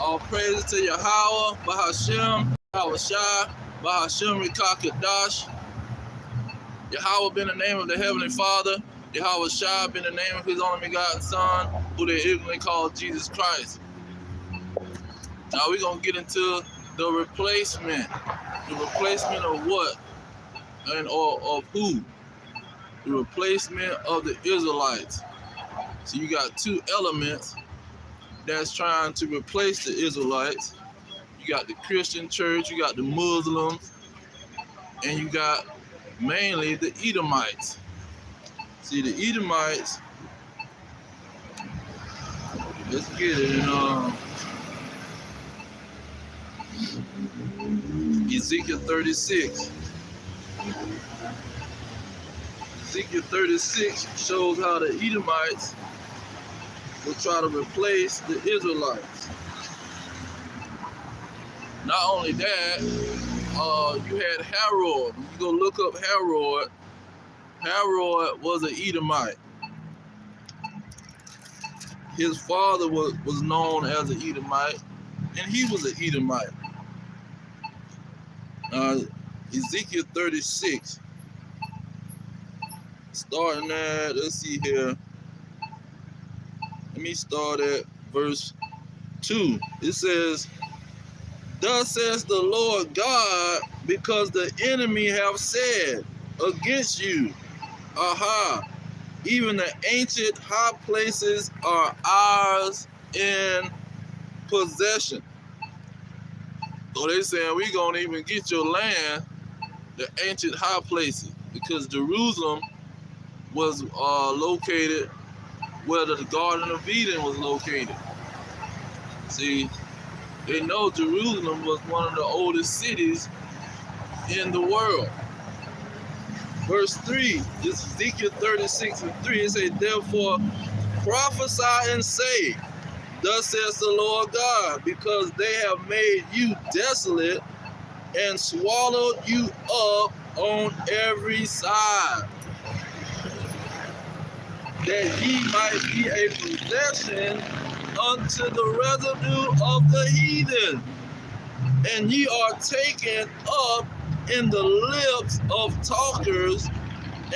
All praises to Yahweh, Bahashem, Yahushai, Bahashem Rekakadash. Yahweh been the name of the Heavenly Father. Yahushai been the name of His only begotten Son, who they ignorantly call Jesus Christ. Now we're going to get into the replacement. The replacement of what? Or of who? The replacement of the Israelites. So you got two elements that's trying to replace the Israelites. You got the Christian church, you got the Muslims, and you got mainly the Edomites. See, the Edomites, let's get it in Ezekiel 36. Ezekiel 36 shows how the Edomites will try to replace the Israelites. Not only that, you had Herod. You go look up Herod. Herod was an Edomite. His father was known as an Edomite, and he was an Edomite. Ezekiel 36, starting at, let's see here. Let me start at verse 2. It says, "Thus says the Lord God, because the enemy have said against you, Aha, even the ancient high places are ours in possession." So they saying, we gonna even get your land, the ancient high places, because Jerusalem was located where the Garden of Eden was located. See, they know Jerusalem was one of the oldest cities in the world. Verse 3, this is Ezekiel 36 and 3, it says, "Therefore prophesy and say, Thus says the Lord God, because they have made you desolate and swallowed you up on every side, that ye might be a possession unto the residue of the heathen, and ye are taken up in the lips of talkers,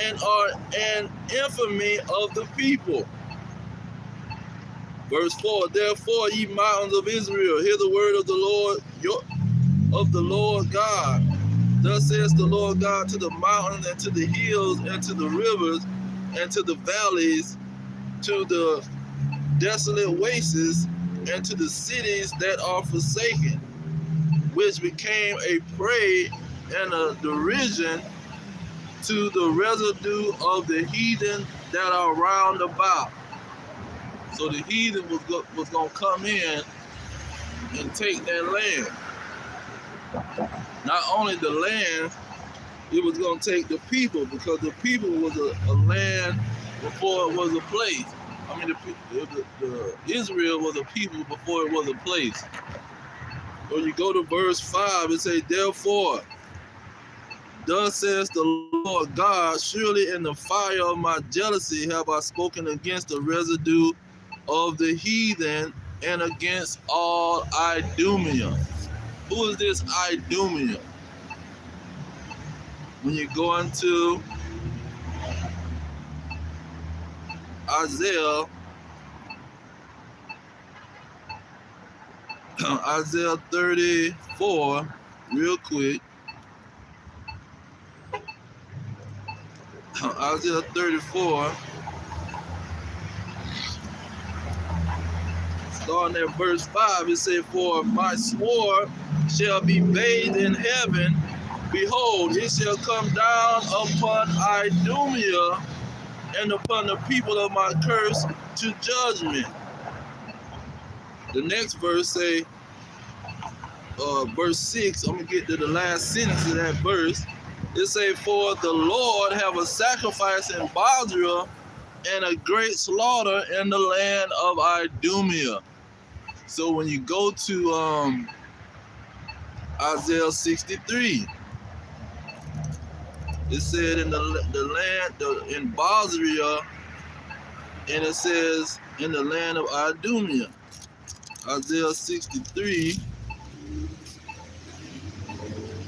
and are an infamy of the people." Verse 4, "Therefore, ye mountains of Israel, hear the word of the Lord God. Thus says the Lord God to the mountains and to the hills and to the rivers and to the valleys, to the desolate wastes, and to the cities that are forsaken, which became a prey and a derision to the residue of the heathen that are round about." So the heathen was going to come in and take that land. Not only the land, it was going to take the people, because the people was a land before it was a place. I mean, the Israel was a people before it was a place. When you go to verse 5, it says, "Therefore, thus says the Lord God, surely in the fire of my jealousy have I spoken against the residue of the heathen and against all Idumea." Who is this Idumea? When you go into Isaiah 34, real quick. Isaiah 34, starting at verse 5, it says, "For my sword shall be bathed in heaven. Behold, it shall come down upon Idumea and upon the people of my curse to judgment." The next verse say, verse 6, I'm going to get to the last sentence of that verse. It say, "For the Lord have a sacrifice in Bozrah and a great slaughter in the land of Idumea." So when you go to Isaiah 63, it said in the land in Bozrah, and it says in the land of Idumea. Isaiah 63,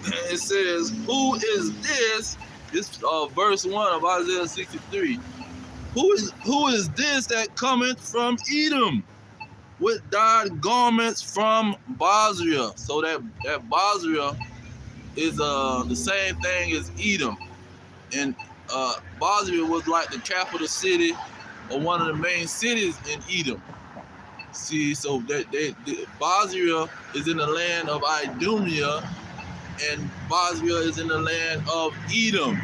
it says, who is this? This verse 1 of Isaiah 63. Who is this that cometh from Edom with dyed garments from Bozrah? So that Bozrah is the same thing as Edom. And Bozrah was like the capital city or one of the main cities in Edom. See, so that Bozrah is in the land of Idumea, and Bozrah is in the land of Edom.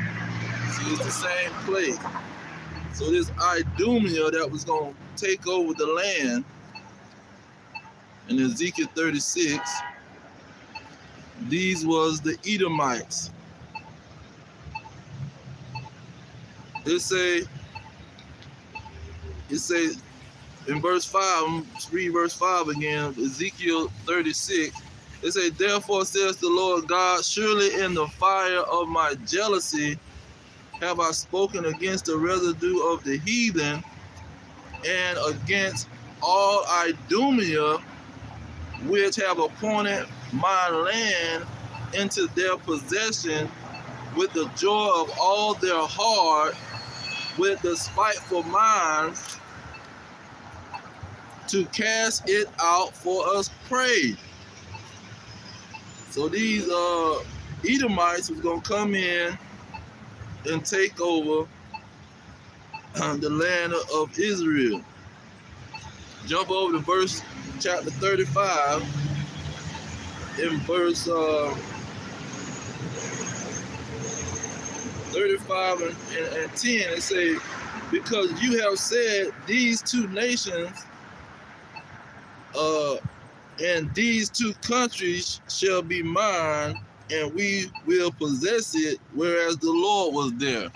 See, it's the same place. So this Idumea that was going to take over the land in Ezekiel 36, these was the Edomites. It say in verse 5, let's read verse 5 again, Ezekiel 36. It say, therefore says the Lord God, surely in the fire of my jealousy have I spoken against the residue of the heathen and against all Idumea, which have appointed my land into their possession with the joy of all their heart, with the spiteful minds, to cast it out for us prey. So these Edomites was going to come in and take over the land of Israel. Jump over to verse chapter 35. In verse 35 and 10, it says, because you have said these two nations and these two countries shall be mine, and we will possess it, whereas the Lord was there.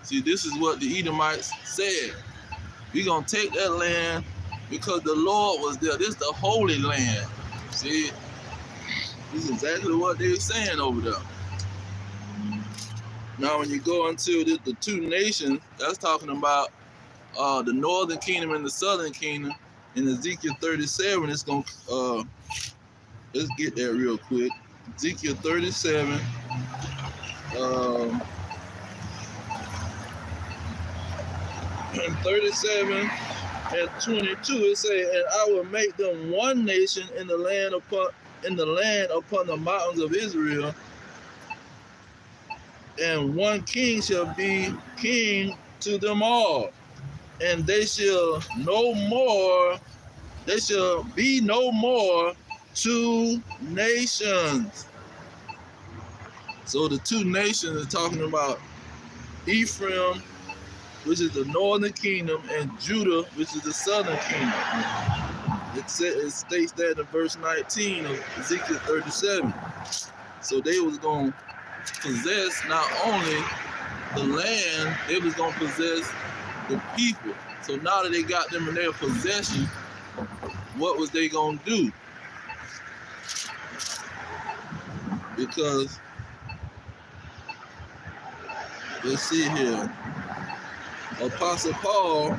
See, this is what the Edomites said. We're going to take that land because the Lord was there. This is the holy land. See, this is exactly what they were saying over there. Now, when you go into the two nations, that's talking about the northern kingdom and the southern kingdom. In Ezekiel 37, it's going to, let's get that real quick. Ezekiel 37, and 37 and 22, it says, and I will make them one nation in the land upon the mountains of Israel, and one king shall be king to them all, and they shall be no more two nations. So the two nations are talking about Ephraim, which is the northern kingdom, and Judah, which is the southern kingdom. It states that in verse 19 of Ezekiel 37. So they was going to possess not only the land, they was going to possess the people. So now that they got them in their possession, what was they going to do? Because, let's see here, Apostle Paul,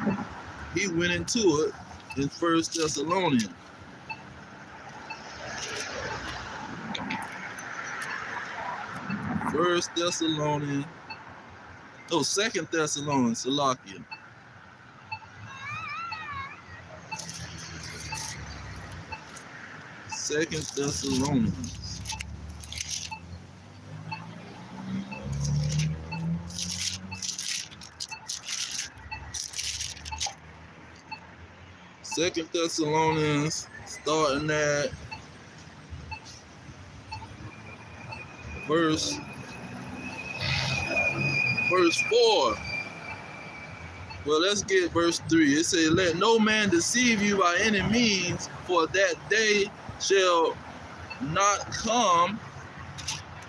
he went into it in 1 Thessalonians. Second Thessalonians, Salakia. Second Thessalonians. Second Thessalonians, starting at verse 4. Well, let's get verse 3. It says, let no man deceive you by any means, for that day shall not come,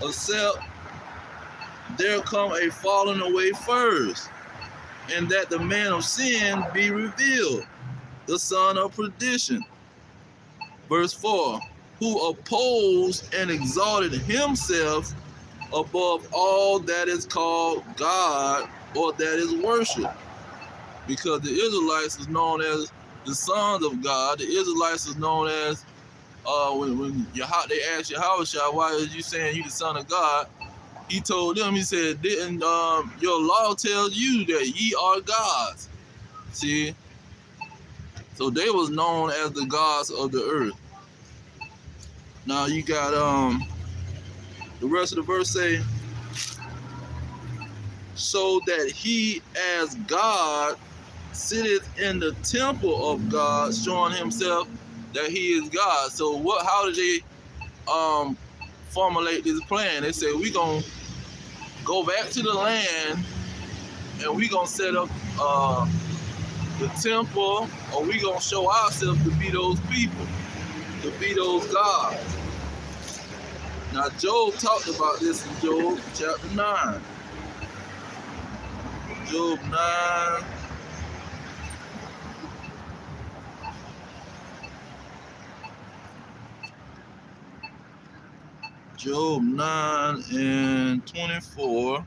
except there come a falling away first, and that the man of sin be revealed, the son of perdition. Verse 4, who opposed and exalted himself above all that is called God or that is worship. Because the Israelites is known as the sons of God. The Israelites is known as when they asked Yahushua, why is you saying you the son of God? He told them, he said, didn't your law tells you that ye are gods? See, so they was known as the gods of the earth. Now you got the rest of the verse say, so that he as God sitteth in the temple of God, showing himself that he is God. So how did they formulate this plan? They said, we gonna go back to the land and we gonna set up the temple, or we gonna show ourselves to be those people, to be those gods. Now Job talked about this in Job chapter 9. Job 9. Job 9 and 24.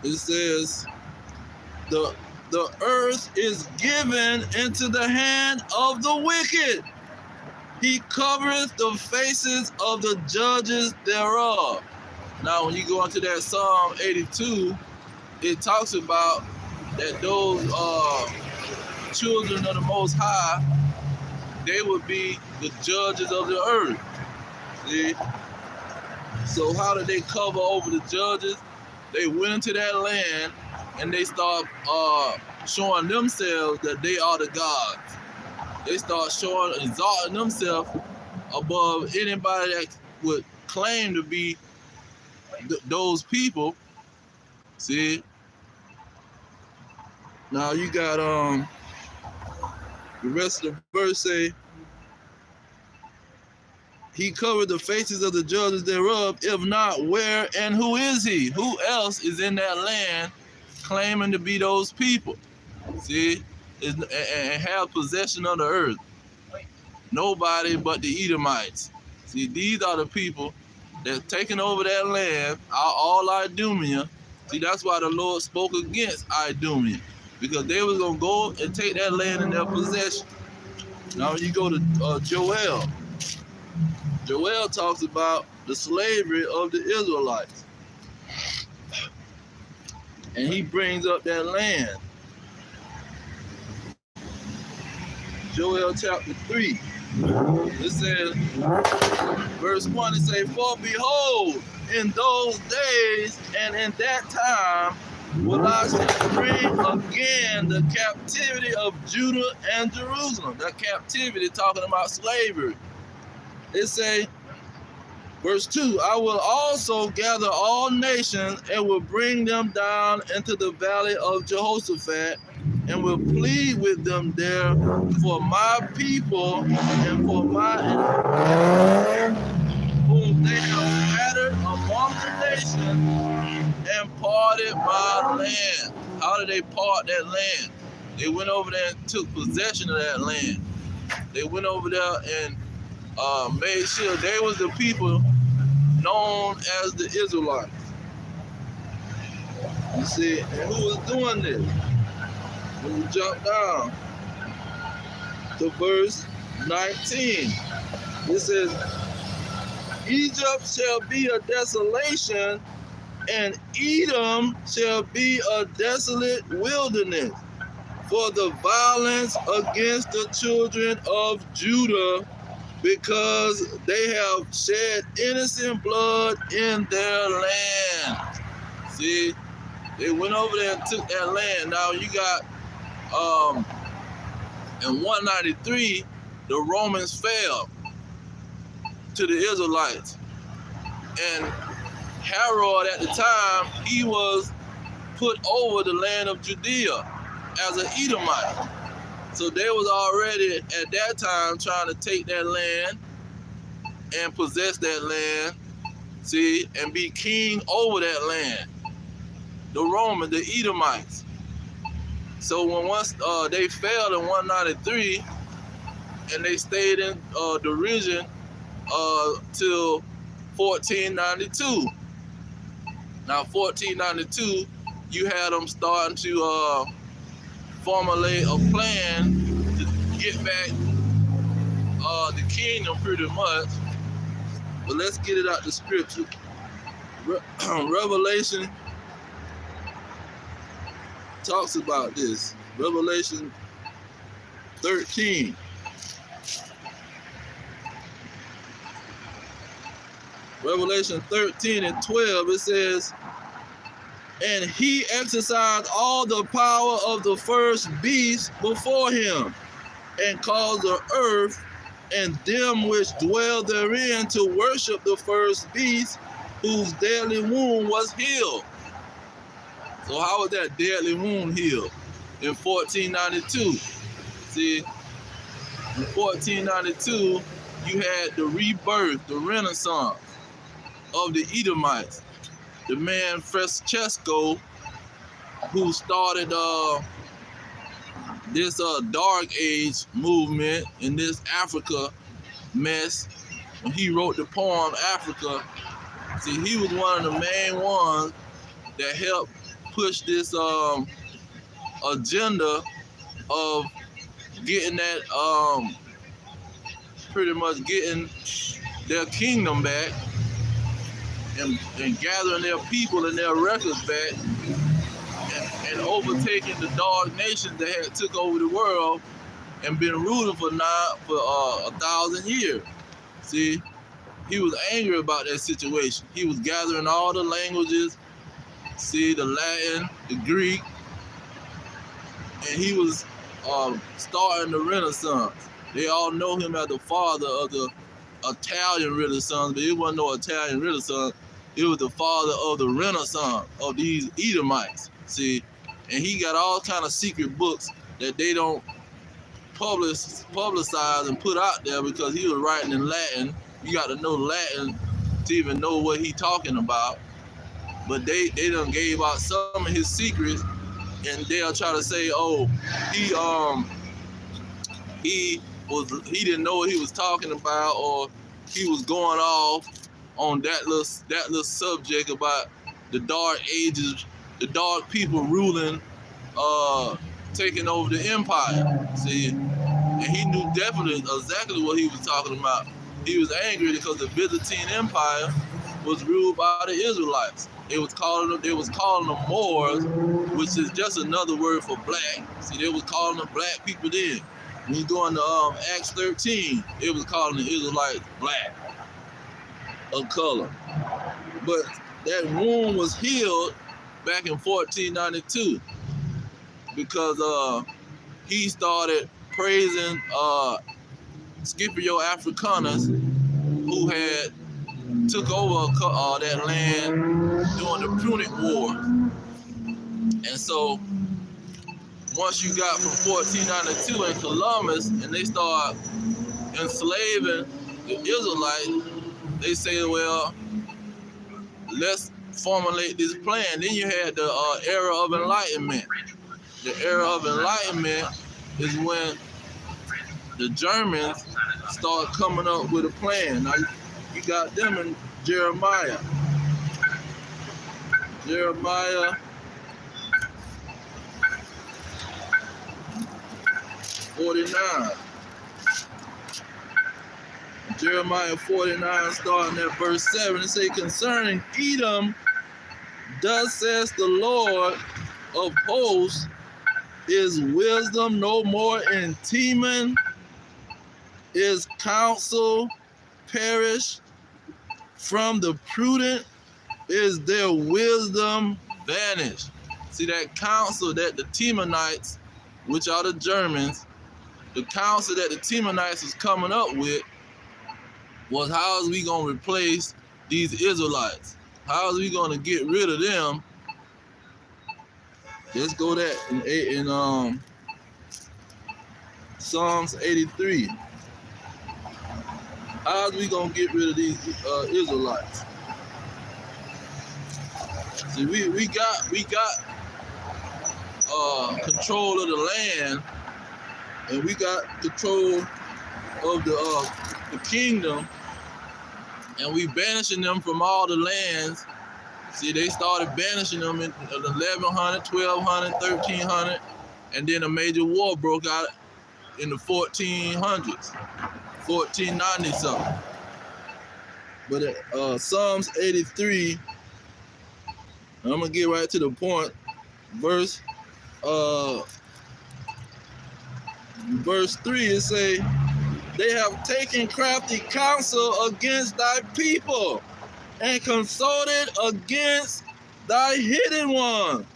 It says, the earth is given into the hand of the wicked. He covereth the faces of the judges thereof. Now, when you go into that Psalm 82, it talks about that those children of the Most High, they would be the judges of the earth. See? So how did they cover over the judges? They went into that land and they start showing themselves that they are the gods. They start exalting themselves above anybody that would claim to be those people. See? Now you got the rest of the verse say, he covered the faces of the judges thereof. If not, where and who is he? Who else is in that land claiming to be those people? See? And have possession of the earth. Nobody but the Edomites. See, these are the people that's taking over that land, all Idumea. See, that's why the Lord spoke against Idumea, because they was going to go and take that land in their possession. Now you go to Joel. Joel talks about the slavery of the Israelites. And he brings up that land. Joel chapter 3. It says, verse 1, it says, for behold, in those days and in that time will I bring again the captivity of Judah and Jerusalem. That captivity talking about slavery. It say, verse 2, I will also gather all nations and will bring them down into the valley of Jehoshaphat and will plead with them there for my people and for my whom they have scattered among the nations and parted my land. How did they part that land? They went over there and took possession of that land. They went over there and made sure they was the people known as the Israelites. You see, and who was doing this? When you jump down to verse 19, it says, Egypt shall be a desolation, and Edom shall be a desolate wilderness, for the violence against the children of Judah, because they have shed innocent blood in their land. See, they went over there and took that land. Now you got, in 193, the Romans fell to the Israelites. And Herod at the time, he was put over the land of Judea as an Edomite. So they was already at that time trying to take that land and possess that land, see, and be king over that land. The Romans, the Edomites. So when once they failed in 193 and they stayed in derision till 1492. Now 1492, you had them starting to formulate a plan to get back the kingdom pretty much. But let's get it out the scripture. Revelation talks about this. Revelation 13. Revelation 13 and 12, it says, and he exercised all the power of the first beast before him, and caused the earth and them which dwell therein to worship the first beast, whose deadly wound was healed. So how was that deadly wound healed? In 1492. See, in 1492, you had the rebirth, the renaissance of the Edomites. The man Francesco, who started this dark age movement in this Africa mess, when he wrote the poem Africa. See, he was one of the main ones that helped push this agenda of getting that pretty much getting their kingdom back and gathering their people and their records back and overtaking the dark nations that had took over the world and been ruling for 1,000 years. See, he was angry about that situation. He was gathering all the languages, see, the Latin, the Greek, and he was starting the Renaissance. They all know him as the father of the Italian Renaissance, but it wasn't no Italian Renaissance. It was the father of the Renaissance of these Edomites. See, and he got all kind of secret books that they don't publicize and put out there because he was writing in Latin. You got to know Latin to even know what he talking about. But they done gave out some of his secrets, and they'll try to say, oh, he didn't know what he was talking about, or he was going off on that little subject about the dark ages, the dark people ruling, taking over the empire. See, and he knew definitely exactly what he was talking about. He was angry because the Byzantine Empire was ruled by the Israelites. They was calling them Moors, which is just another word for black. See, they was calling them black people then. When you go into Acts 13, it was calling the Israelites black of color. But that wound was healed back in 1492 because he started praising Scipio Africanus, who had took over that land during the Punic War. And so once you got from 1492 in Columbus and they start enslaving the Israelites, they say, well, let's formulate this plan. Then you had the era of enlightenment. The era of enlightenment is when the Germans start coming up with a plan. Now, you got them in Jeremiah. Jeremiah 49. Jeremiah 49, starting at verse 7, it says, concerning Edom, thus says the Lord of hosts, is wisdom no more in Teman? Is counsel perished from the prudent? Is their wisdom vanished? See, that counsel that the Temanites, which are the Germans, the counsel that the Temanites is coming up with was, how is we going to replace these Israelites? How is we going to get rid of them? Let's go that in Psalms 83. How is we going to get rid of these Israelites? See, we got control of the land, and we got control of the kingdom, and we banishing them from all the lands. See, they started banishing them in 1100, 1200, 1300, and then a major war broke out in the 1400s, 1490 something. But Psalms 83, I'm gonna get right to the point. Verse 3, it say, they have taken crafty counsel against thy people and consulted against thy hidden one.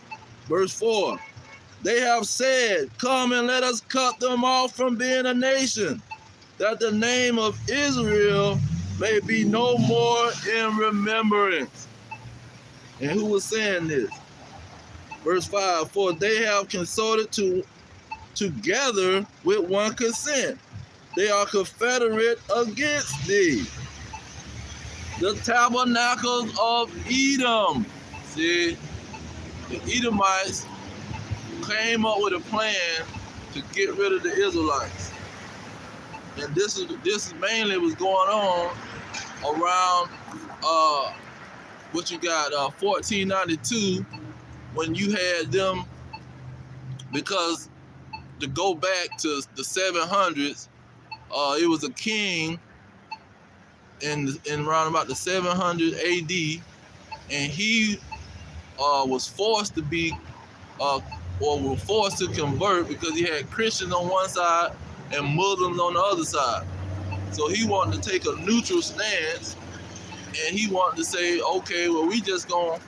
Verse 4, they have said, come and let us cut them off from being a nation, that the name of Israel may be no more in remembrance. And who was saying this? Verse 5, for they have consulted together with one consent. They are confederate against thee. The tabernacles of Edom. See, the Edomites came up with a plan to get rid of the Israelites. And this is mainly what's going on around what you got 1492, when you had them, because to go back to the 700s, it was a king in around about the 700 AD, and he was forced to be or were forced to convert because he had Christians on one side and Muslims on the other side. So he wanted to take a neutral stance, and he wanted to say, okay, well, we just gonna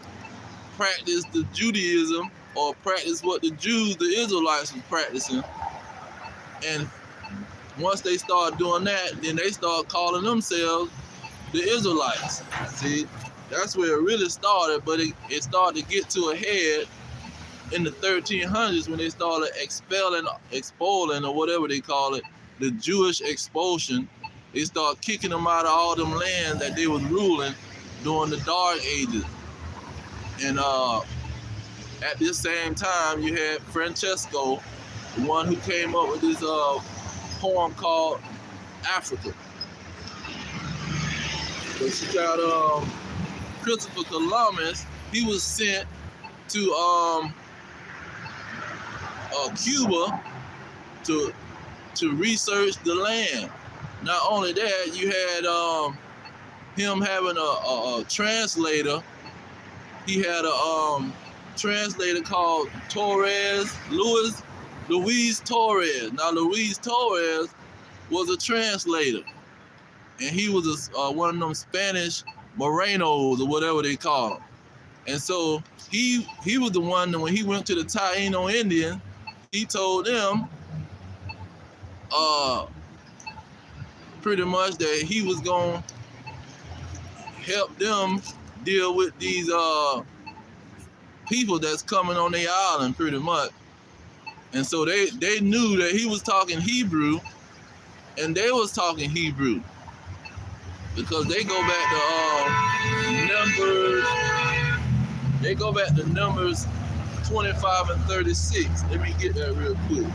practice the Judaism or practice what the Jews, the Israelites, was practicing. And once they start doing that, then they start calling themselves the Israelites. See, that's where it really started, but it started to get to a head in the 1300s when they started expoling, or whatever they call it, the Jewish expulsion. They started kicking them out of all them lands that they was ruling during the Dark Ages. And at this same time, you had Francesco, the one who came up with this poem called Africa. But you got Christopher Columbus. He was sent to Cuba to research the land. Not only that, you had him having a translator. He had a translator called Luis Torres. Now, Luis Torres was a translator, and he was one of them Spanish Morenos or whatever they call them. And so he was the one that when he went to the Taino Indian, he told them pretty much that he was going to help them deal with these people that's coming on their island, pretty much. And so they knew that he was talking Hebrew, and they was talking Hebrew, because they go back to Numbers. They go back to Numbers 25 and 36. Let me get that real quick.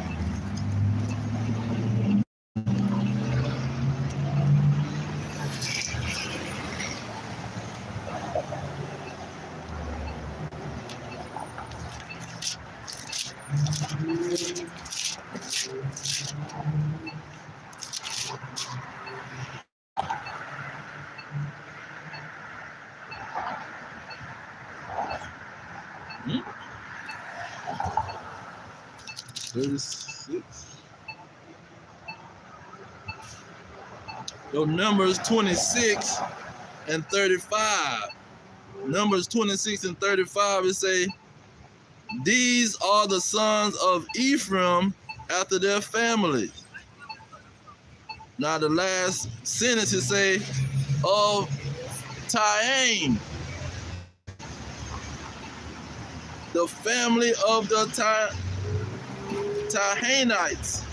Hmm? 36. So Numbers 26 and 35. Numbers 26 and 35, it say, these are the sons of Ephraim after their families. Now the last sentence it say, of Taim, the family of the Tahanites.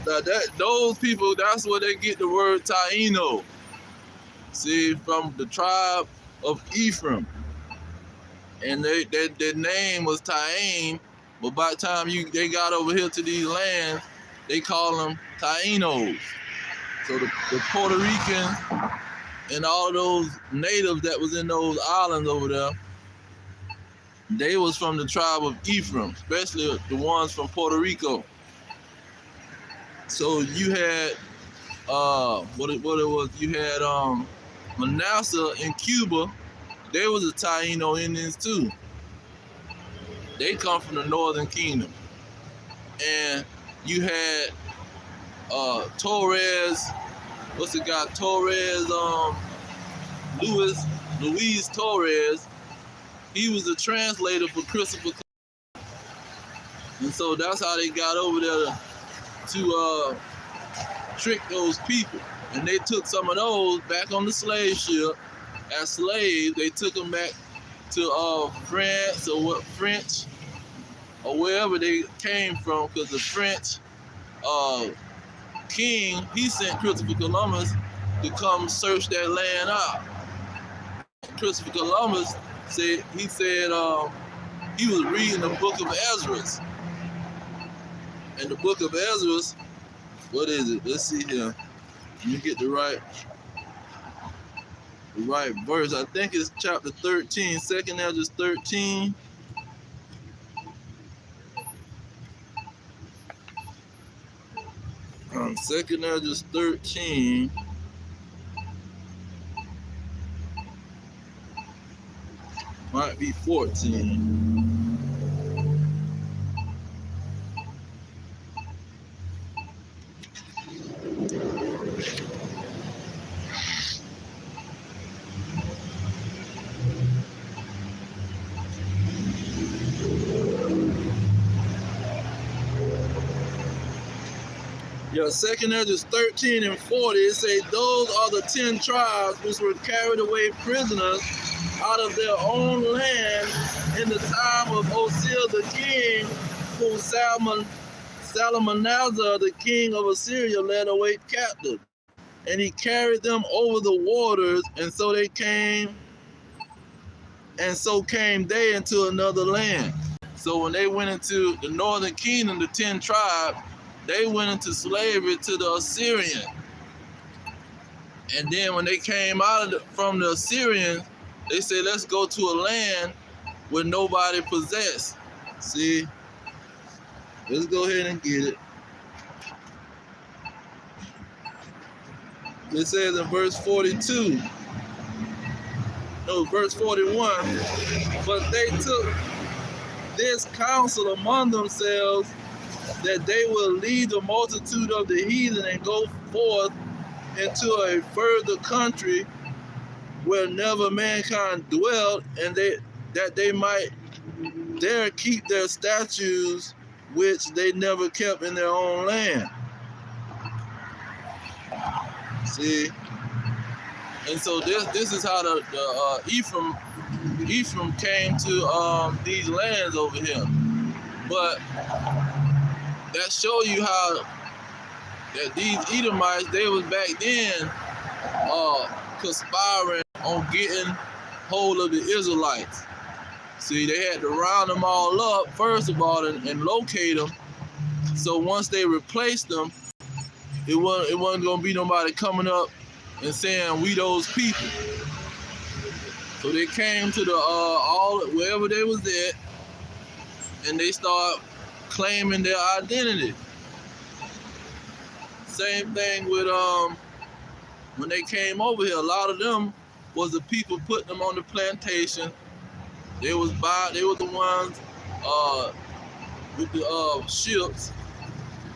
Now those people, that's where they get the word Taino. See, from the tribe of Ephraim. And their name was Taim, but by the time they got over here to these lands, they call them Tainos. So the Puerto Ricans and all those natives that was in those islands over there, they was from the tribe of Ephraim, especially the ones from Puerto Rico. So you had what it was, you had Manasseh in Cuba. They was the Taino Indians too. They come from the Northern Kingdom. And you had Torres, what's the guy? Torres, Luis Torres. He was a translator for Christopher Columbus. And so that's how they got over there to trick those people. And they took some of those back on the slave ship as slaves. They took them back to France or French or wherever they came from, because the French king, he sent Christopher Columbus to come search that land out. Christopher Columbus said he was reading the book of Ezra. And the book of Ezra, what is it? Let's see here. Let me get the right verse. I think it's chapter 13, 2nd Ezra 13. Second Ezra 13. Might be 14. Yeah, 2nd Ezra 13 and 40, it says, those are the 10 tribes which were carried away prisoners out of their own land in the time of Osir the king, whom Salmanazar the king of Assyria led away captive. And he carried them over the waters, and so came they into another land. So when they went into the northern kingdom, the 10 tribes, they went into slavery to the Assyrians. And then when they came out from the Assyrians, they said, let's go to a land where nobody possessed. See? Let's go ahead and get it. It says in verse 41, but they took this counsel among themselves, that they will lead the multitude of the heathen and go forth into a further country where never mankind dwelt, and that they might there keep their statutes which they never kept in their own land. See? And so this is how the Ephraim came to these lands over here. But that show you how that these Edomites, they was back then conspiring on getting hold of the Israelites. See, they had to round them all up first of all and locate them. So once they replaced them, it wasn't gonna be nobody coming up and saying we those people. So they came to the wherever they was at, and they start claiming their identity. Same thing with when they came over here, a lot of them was the people putting them on the plantation. They was the ones with the ships,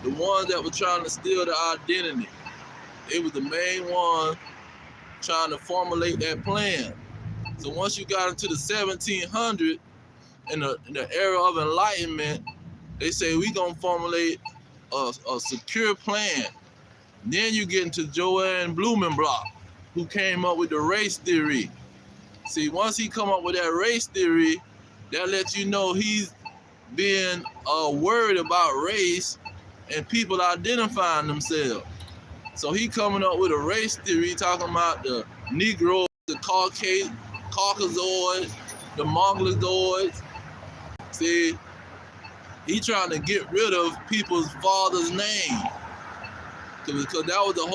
the ones that were trying to steal the identity. They was the main one trying to formulate that plan. So once you got into the 1700s, in the era of enlightenment, they say we gonna formulate a secure plan. Then you get into Joanne Blumenbach, who came up with the race theory. See, once he come up with that race theory, that lets you know he's being worried about race and people identifying themselves. So he coming up with a race theory talking about the Negroes, the Caucasoids, the Mongoloids. See, he trying to get rid of people's father's name, because that was the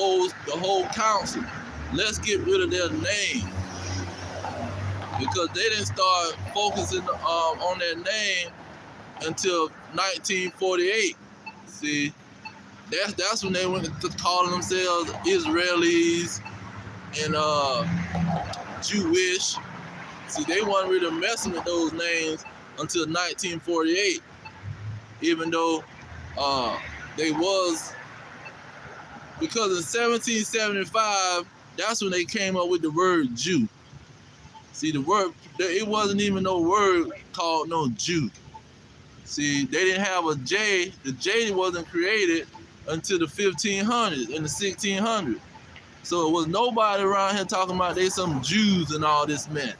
whole council. let's get rid of their name, because they didn't start focusing on their name until 1948. See, that's when they went to calling themselves Israelis and Jewish. See, they weren't really messing with those names until 1948, even though they was, because in 1775, that's when they came up with the word Jew. See, the word, it wasn't even no word called no Jew. See, they didn't have a J. The J wasn't created until the 1500s and the 1600s. So it was nobody around here talking about they some Jews and all this mess.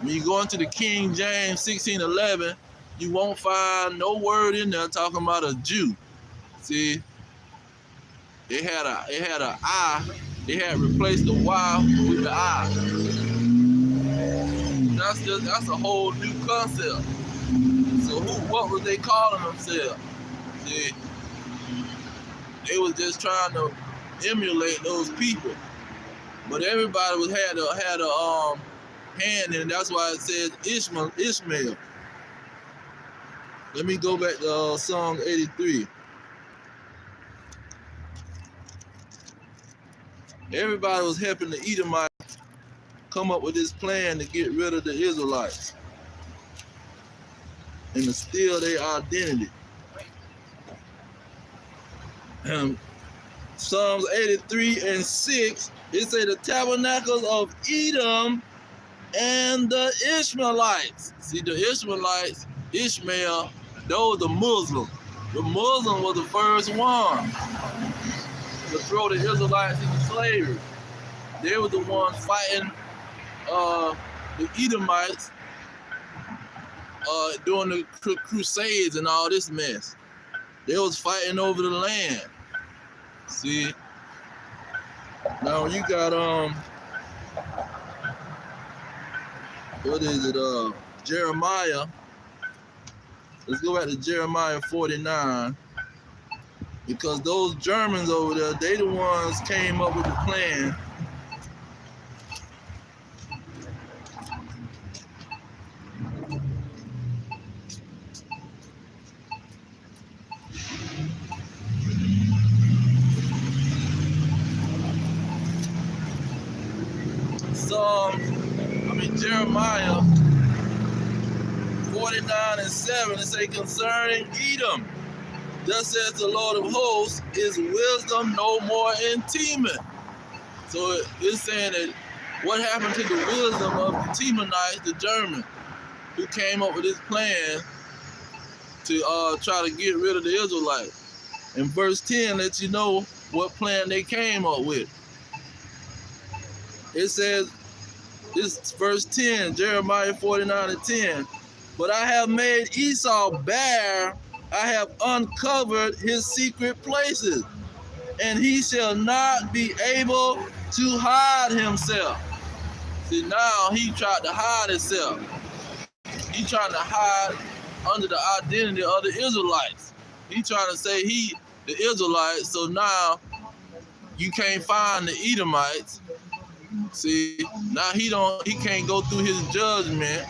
When you go into the King James 1611, you won't find no word in there talking about a Jew. See, it had a I. They had replaced the Y with the I. That's a whole new concept. So what was they calling themselves? See, they was just trying to emulate those people, but everybody had a hand in it. That's why it says Ishmael. Let me go back to Psalm 83. Everybody was helping the Edomite come up with this plan to get rid of the Israelites and to steal their identity. Psalms 83:6, it say the tabernacles of Edom and the Ishmaelites. See, the Ishmaelites, Ishmael, those the Muslims. The Muslim was the first one to throw the Israelites into slavery. They were the ones fighting the Edomites during the Crusades and all this mess. They was fighting over the land. See, now you got what is it? Jeremiah. Let's go back to Jeremiah 49, because those Germans over there, they the ones came up with the plan. Jeremiah 49:7, it say concerning Edom, thus says the Lord of hosts, is wisdom no more in Teman. So it's saying that what happened to the wisdom of the Temanites, the Germans, who came up with this plan to try to get rid of the Israelites. And verse 10 lets you know what plan they came up with. It says, this verse 10, Jeremiah 49:10. But I have made Esau bare, I have uncovered his secret places, and he shall not be able to hide himself. See, now he tried to hide himself. He trying to hide under the identity of the Israelites. He trying to say he the Israelites, so now you can't find the Edomites. See, now he can't go through his judgment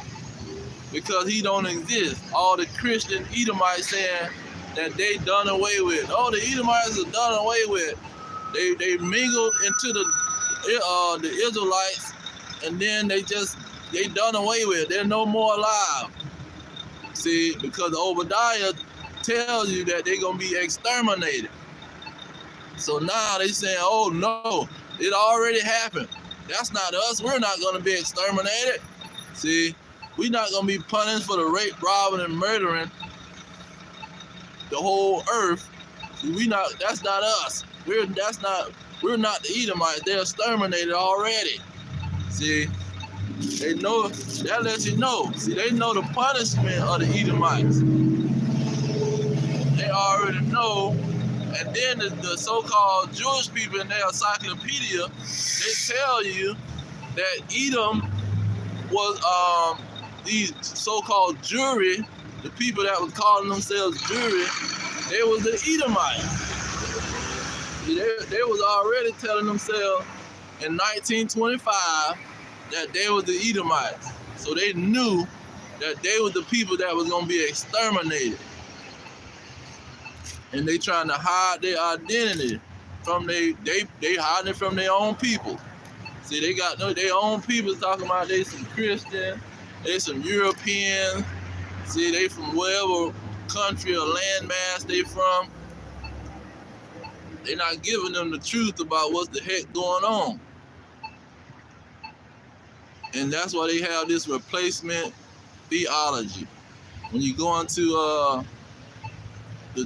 because he don't exist. All the Christian Edomites saying that they done away with. Oh, the Edomites are done away with. They mingled into the Israelites, and then they done away with. They're no more alive. See, because Obadiah tells you that they're gonna be exterminated. So now they saying, oh no, it already happened. That's not us. We're not going to be exterminated. See, we're not going to be punished for the rape, robbing, and murdering the whole earth. See, that's not us. We're not the Edomites. They're exterminated already. See, they know, that lets you know. See, they know the punishment of the Edomites. They already know. And then the so-called Jewish people in their encyclopedia, they tell you that Edom was these so-called Jewry, the people that was calling themselves Jewry, they was the Edomites. They was already telling themselves in 1925 that they were the Edomites. So they knew that they were the people that was gonna be exterminated. And they trying to hide their identity from they hiding it from their own people. See, they got their own people talking about they some Christian, they some European. See, they from wherever country or landmass they from. They're not giving them the truth about what the heck going on. And that's why they have this replacement theology. When you go into the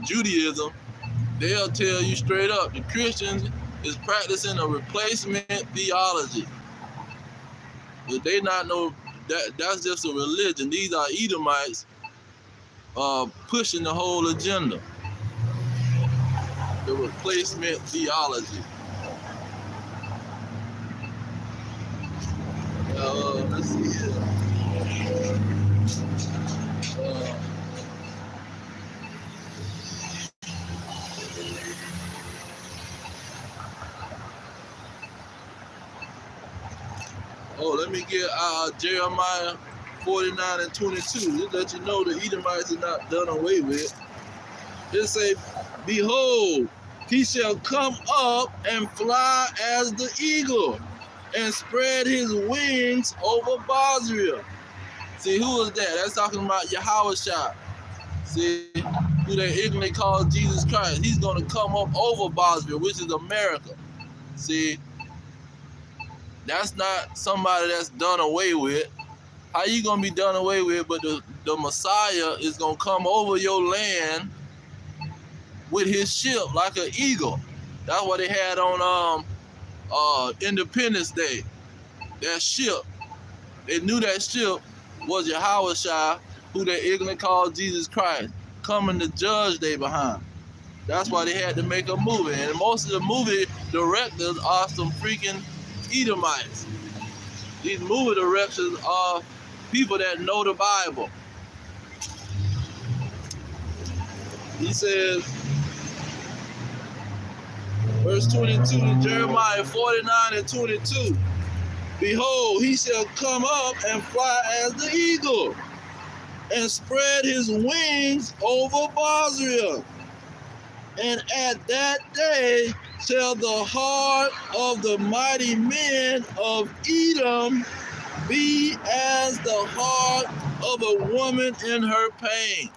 Judaism, they'll tell you straight up the Christians is practicing a replacement theology. But they not know that's just a religion. These are Edomites pushing the whole agenda. The replacement theology. Let's see here. Let me get Jeremiah 49 and 22. Just let you know the Edomites are not done away with. It say, behold, he shall come up and fly as the eagle and spread his wings over Bozrah. See, who is that? That's talking about Yahushua. See, who they ignorantly call Jesus Christ. He's going to come up over Bozrah, which is America. See, that's not somebody that's done away with. How you going to be done away with, but the Messiah is going to come over your land with his ship like an eagle. That's what they had on Independence Day. That ship. They knew that ship was Yahushua, who they ignorantly called Jesus Christ, coming to judge they behind. That's why they had to make a movie. And most of the movie directors are some freaking Edomites. These movie directors are people that know the Bible. He says, verse 22, Jeremiah 49 and 22, behold, he shall come up and fly as the eagle and spread his wings over Bozrah. And at that day shall the heart of the mighty men of Edom be as the heart of a woman in her pain.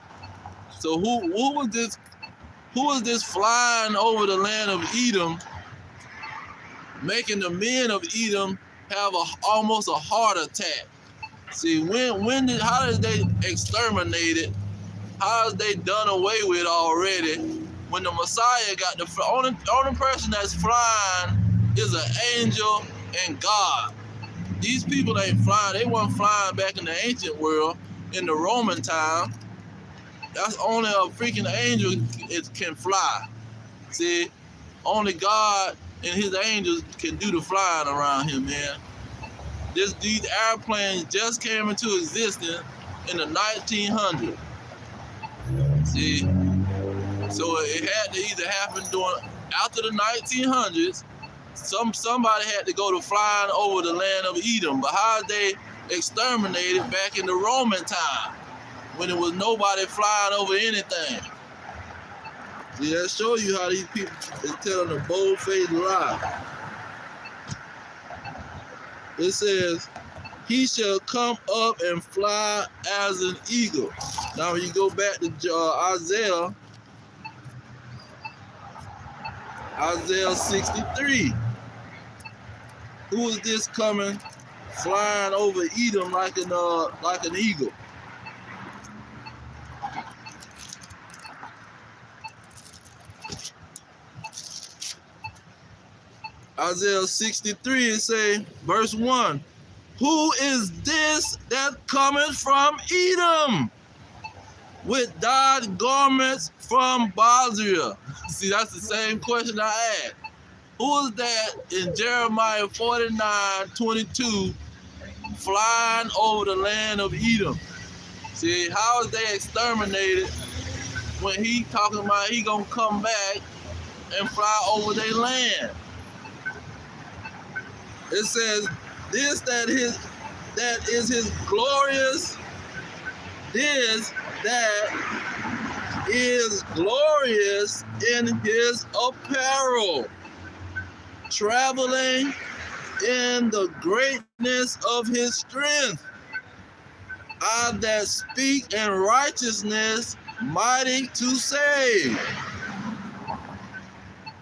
So who was this? Who was this flying over the land of Edom, making the men of Edom have almost a heart attack? See, how did they exterminate it? How is they done away with already? When the Messiah got the only person that's flying is an angel and God. These people ain't flying. They weren't flying back in the ancient world in the Roman time. That's only a freaking angel can fly. See, only God and his angels can do the flying around here, man. These airplanes just came into existence in the 1900s. See. So it had to either happen after the 1900s. Somebody had to go to flying over the land of Edom. But how they exterminated back in the Roman time when there was nobody flying over anything? See, that shows you how these people is telling a bold-faced lie. It says, he shall come up and fly as an eagle. Now when you go back to Isaiah 63. Who is this coming flying over Edom like an eagle? Isaiah 63, it say, verse 1, who is this that cometh from Edom with dyed garments from Bozrah? See, that's the same question I asked. Who is that in Jeremiah 49:22 flying over the land of Edom? See, how is they exterminated when he talking about he gonna come back and fly over their land? It says, this that is his glorious, this that is glorious in his apparel, traveling in the greatness of his strength. I that speak in righteousness, mighty to save.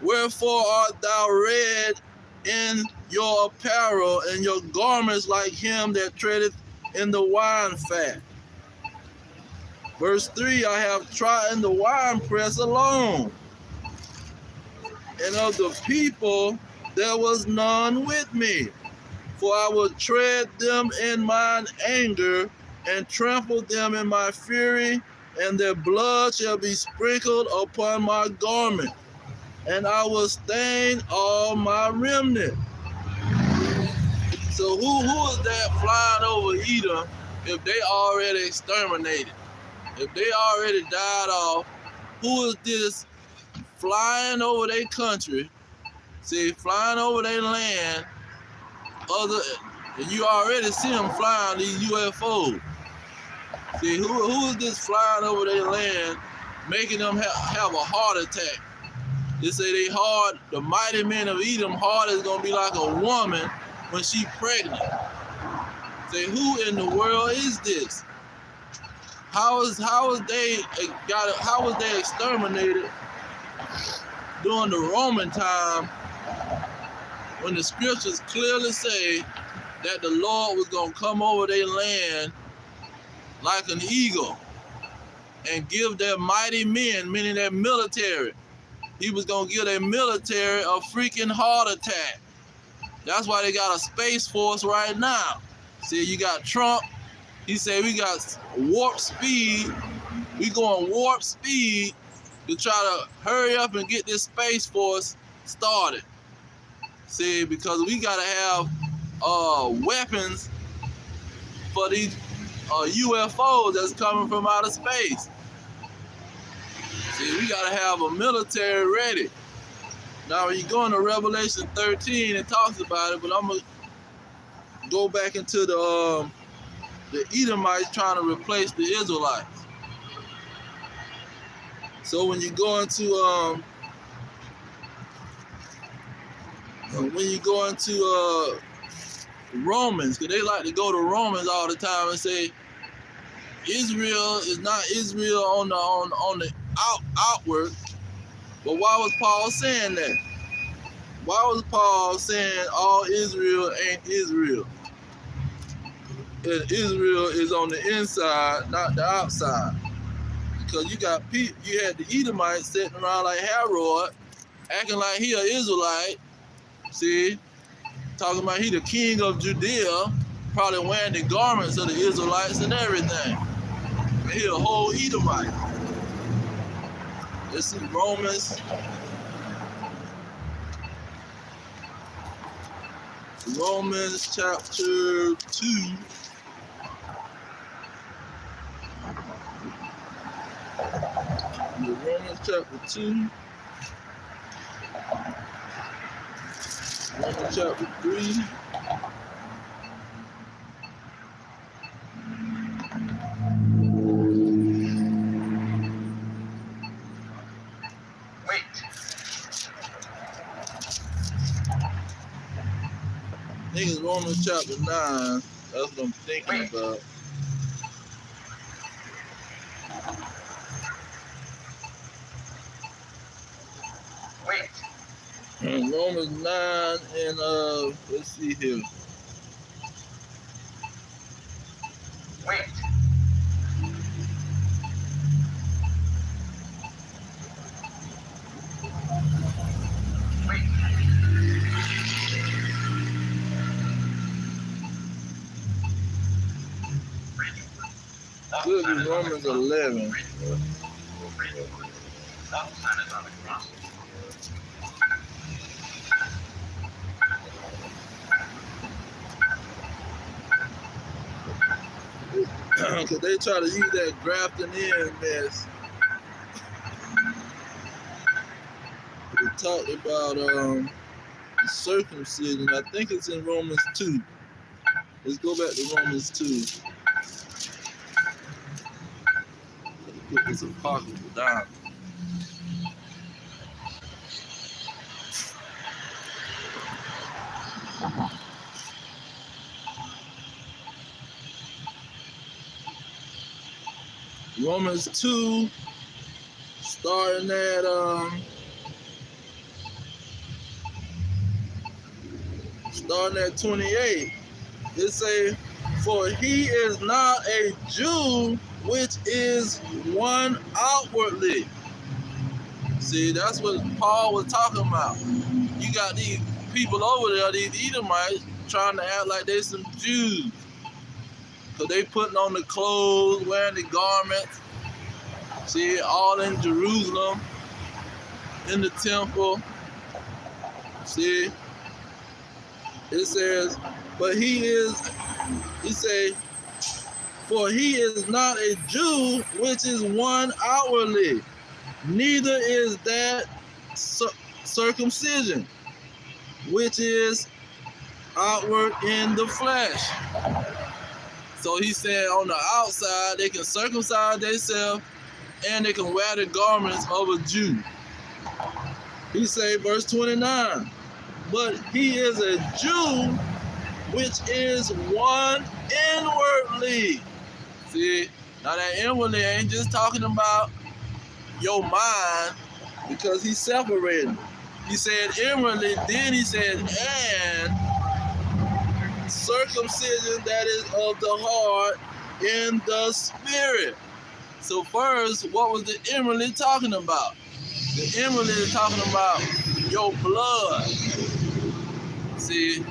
Wherefore art thou red in your apparel, and your garments like him that treadeth in the wine fat? Verse 3, I have trodden the winepress alone, and of the people there was none with me. For I will tread them in mine anger, and trample them in my fury, and their blood shall be sprinkled upon my garment, and I will stain all my remnant. So who is that flying over Edom if they already exterminated? If they already died off, who is this flying over their country? See, flying over their land, and you already see them flying these UFOs. See, who is this flying over their land, making them have a heart attack? They say the mighty men of Edom heart is gonna be like a woman when she pregnant. Say, who in the world is this? How was they exterminated during the Roman time, when the scriptures clearly say that the Lord was gonna come over their land like an eagle and give their mighty men, meaning their military, he was gonna give their military a freaking heart attack. That's why they got a space force right now. See, you got Trump. He said we got warp speed. We going warp speed to try to hurry up and get this space force started. See, because we gotta have weapons for these UFOs that's coming from outer space. See, we gotta have a military ready. Now, when you go into Revelation 13, it talks about it, but I'm gonna go back into the Edomites trying to replace the Israelites. So when you go into Romans, because they like to go to Romans all the time and say Israel is not Israel on the outward. But why was Paul saying that? Why was Paul saying all Israel ain't Israel? And Israel is on the inside, not the outside. Because you got people, you had the Edomites sitting around like Herod, acting like he an Israelite. See, talking about he the king of Judea, probably wearing the garments of the Israelites and everything. And he a whole Edomite. This is Romans chapter 2. Romans chapter 2. Romans chapter 3. I think it's Romans chapter 9. That's what I'm thinking about. And Romans 9 and let's see here. Could be Romans 11. Because they try to use that grafting in mess. We talked about the circumcision. I think it's in Romans 2. Let's go back to Romans 2. Let's put this apocryphal down. Romans 2, starting at 28. It say, for he is not a Jew, which is one outwardly. See, that's what Paul was talking about. You got these people over there, these Edomites, trying to act like they some Jews. So they putting on the clothes, wearing the garments. See, all in Jerusalem, in the temple. See, it says, but he say, for he is not a Jew, which is one outwardly, neither is that circumcision, which is outward in the flesh. So he said on the outside, they can circumcise themselves and they can wear the garments of a Jew. He say, verse 29, but he is a Jew, which is one inwardly. See, now that inwardly ain't just talking about your mind, because he's separating. He said inwardly, then he said, and circumcision that is of the heart in the spirit. So first, what was the inwardly talking about? The inwardly is talking about your blood. See,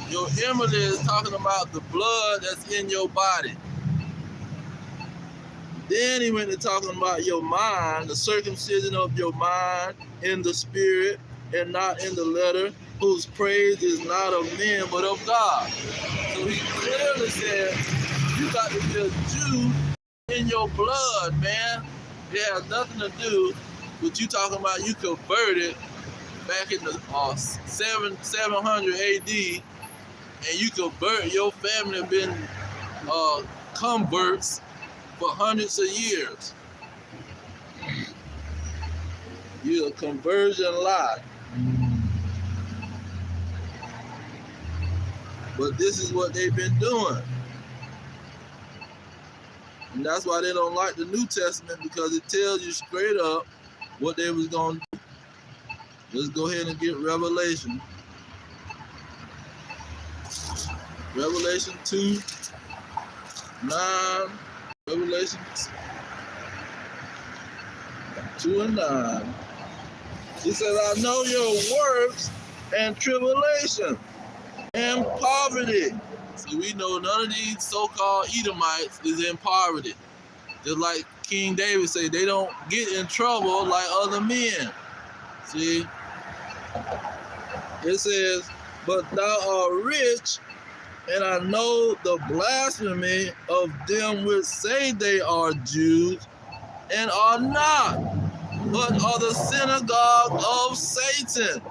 your inwardly is talking about the blood that's in your body. Then he went to talking about your mind, the circumcision of your mind in the spirit and not in the letter, whose praise is not of men but of God. So he clearly said, you got to be a Jew in your blood, man. It has nothing to do with you talking about you converted back in the 700 AD, and you convert, your family have been converts for hundreds of years. You're a conversion lie. But this is what they've been doing. And that's why they don't like the New Testament, because it tells you straight up what they was going to do. Let's go ahead and get Revelation. Revelation 2, 9, Revelation 2 and 9. He says, I know your works and tribulation and poverty. See, we know none of these so-called Edomites is in poverty. Just like King David said, they don't get in trouble like other men. See? It says, but thou art rich, and I know the blasphemy of them which say they are Jews, and are not, but are the synagogue of Satan.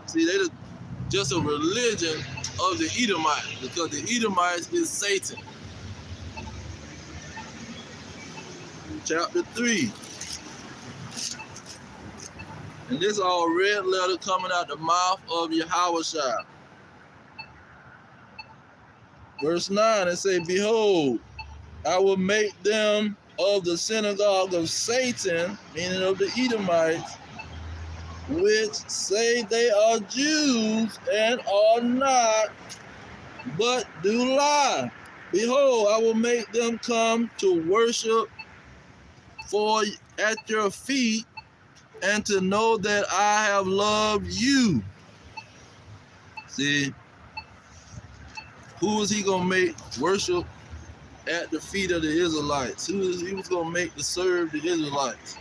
See, they just a religion of the Edomites, because the Edomites is Satan. Chapter 3. And this all red letter coming out the mouth of Yahushua. Verse 9, it say, behold, I will make them of the synagogue of Satan, meaning of the Edomites, which say they are Jews and are not, but do lie. Behold, I will make them come to worship for at your feet, and to know that I have loved you. See, who is he going to make worship at the feet of the Israelites? Who is he was going to make to serve the Israelites?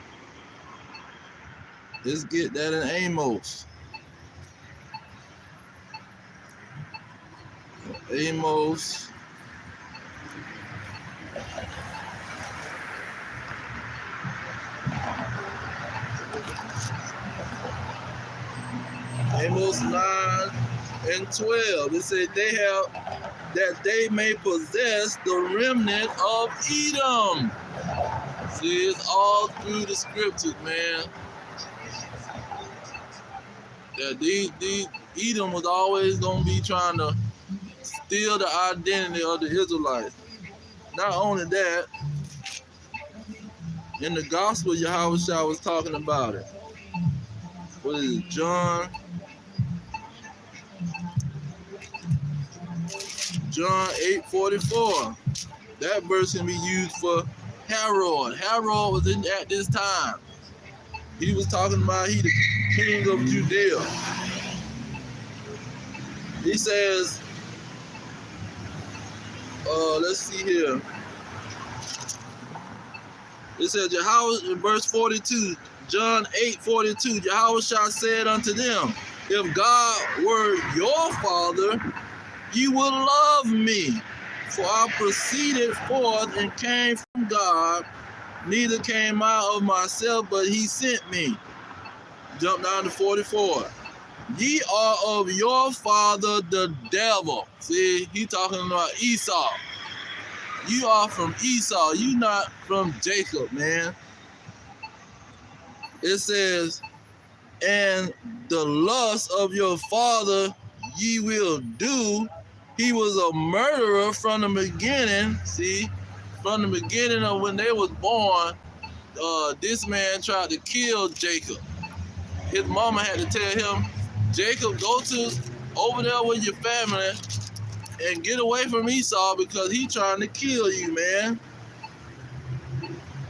Let's get that in Amos. Amos. Amos 9 and 12. It said that they may possess the remnant of Edom. See, it's all through the scriptures, man. That these Edom was always gonna be trying to steal the identity of the Israelites. Not only that, in the gospel, Yahweh Shah was talking about it. What is it? John 8:44. That verse can be used for Herod. Herod was in at this time. He was talking about he the king of Judea. He says, let's see here. It says, Yahweh, in verse 42, John 8:42, Yahweh Shah said unto them, if God were your father, you would love me. For I proceeded forth and came from God, neither came I of myself, but he sent me. Jump down to 44. Ye are of your father the devil. See, he talking about Esau. You are from Esau. You not from Jacob, man. It says, and the lust of your father ye will do. He was a murderer from the beginning. See, from the beginning of when they was born, this man tried to kill Jacob. His mama had to tell him, Jacob, go to over there with your family and get away from Esau because he's trying to kill you, man.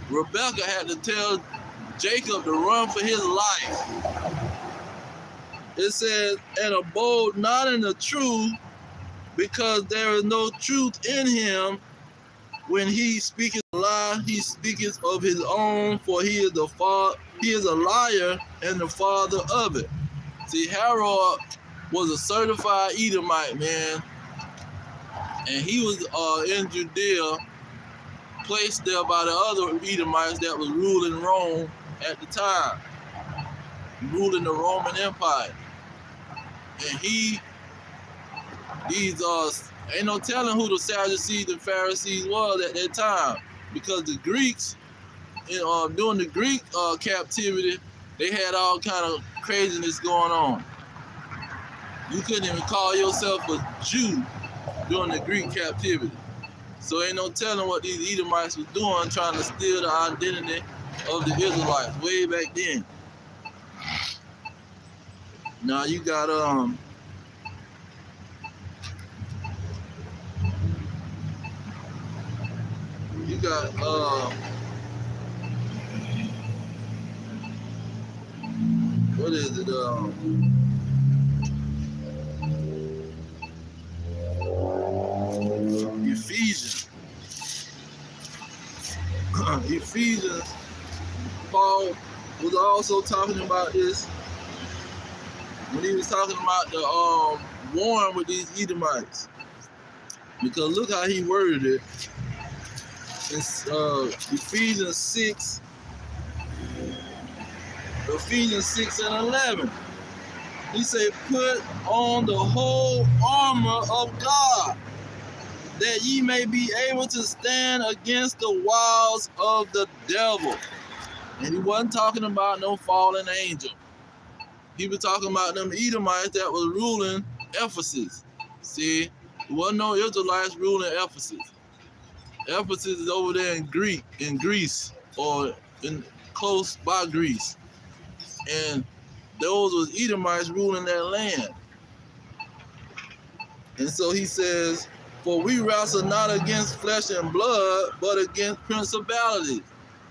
Rebecca had to tell Jacob to run for his life. It says, and abode not in the truth, because there is no truth in him. When he speaketh a lie, he speaketh of his own, for he is a liar and the father of it. See, Herod was a certified Edomite, man. And he was in Judea, placed there by the other Edomites that was ruling Rome at the time, ruling the Roman Empire. And ain't no telling who the Sadducees and Pharisees was at that time, because the Greeks, during the Greek captivity, they had all kind of craziness going on. You couldn't even call yourself a Jew during the Greek captivity. So ain't no telling what these Edomites was doing, trying to steal the identity of the Israelites way back then. Now you got what is it? Ephesians. Ephesians. Paul was also talking about this when he was talking about the warring with these Edomites. Because look how he worded it. It's Ephesians 6 and 11. He said, put on the whole armor of God, that ye may be able to stand against the wiles of the devil. And he wasn't talking about no fallen angel. He was talking about them Edomites that was ruling Ephesus. See, there wasn't no Israelites ruling Ephesus. Ephesus is over there in Greece, or in close by Greece. And those was Edomites ruling that land. And so he says, for we wrestle not against flesh and blood, but against principalities.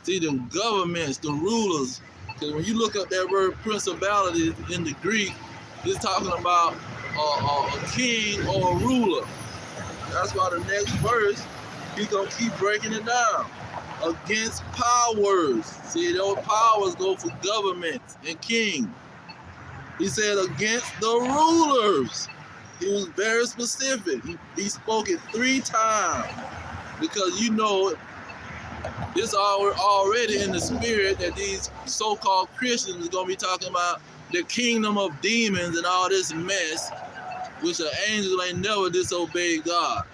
See, the governments, the rulers. Because when you look up that word principalities in the Greek, it's talking about a king or a ruler. That's why the next verse, he's going to keep breaking it down. Against powers. See, those powers go for governments and kings. He said against the rulers. He was very specific. He spoke it 3 times. Because you know, it's already in the spirit that these so-called Christians is going to be talking about the kingdom of demons and all this mess, which the angels ain't never disobeyed God.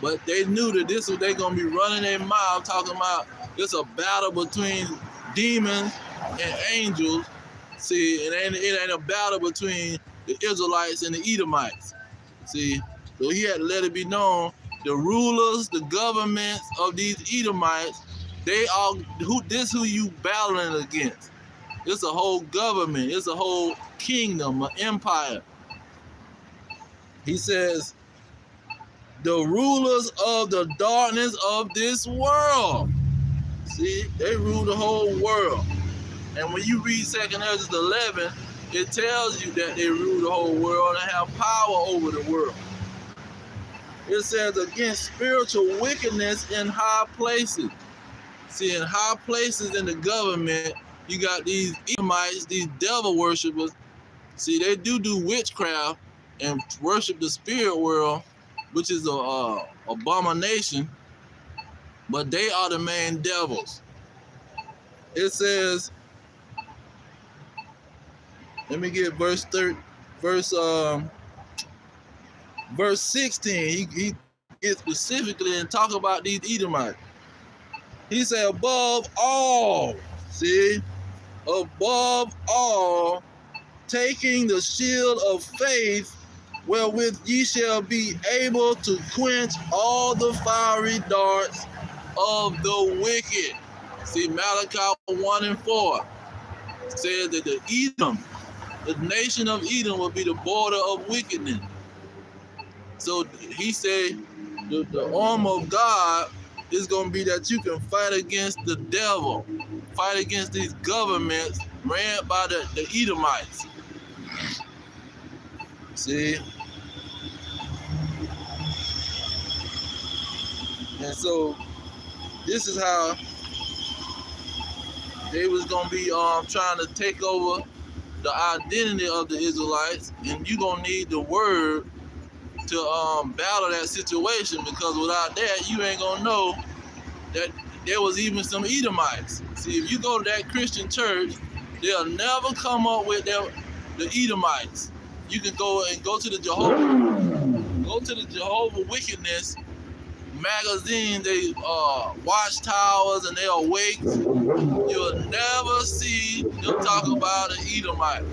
But they knew that this was they gonna be running their mouth talking about it's a battle between demons and angels. See, it ain't a battle between the Israelites and the Edomites. See, so he had to let it be known the rulers, the governments of these Edomites, they are who you battling against. It's a whole government, it's a whole kingdom, an empire. He says, the rulers of the darkness of this world. See, they rule the whole world. And when you read 2 Ezra 11, it tells you that they rule the whole world and have power over the world. It says against spiritual wickedness in high places. See, in high places in the government, you got these Edomites, these devil worshippers. See, they do witchcraft and worship the spirit world, which is a abomination, but they are the main devils. It says, let me get verse 16. He gets specifically and talk about these Edomites. He said, above all, see, above all, taking the shield of faith, wherewith ye shall be able to quench all the fiery darts of the wicked. See, Malachi 1 and 4 says that the nation of Edom will be the border of wickedness. So he said the armor of God is going to be that you can fight against the devil, fight against these governments ran by the Edomites. See? And so this is how they was going to be trying to take over the identity of the Israelites, and you're going to need the word to battle that situation, because without that, you ain't going to know that there was even some Edomites. See, if you go to that Christian church, they'll never come up with the Edomites. You can go to the Jehovah Wickedness magazine, they watchtowers and they awakes. You'll never see them talk about an Edomite.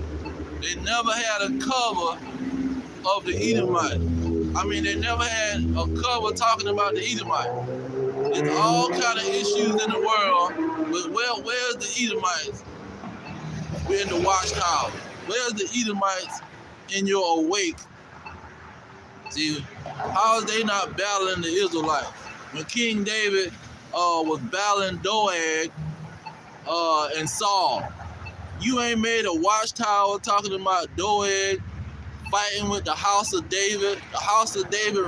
They never had a cover of the Edomite. I mean, they never had a cover talking about the Edomite. There's all kind of issues in the world, but where's the Edomites in the watchtower? Where's the Edomites in your awake? See, how is they not battling the Israelites? When King David was battling Doeg and Saul, you ain't made a watchtower talking about Doeg fighting with the house of David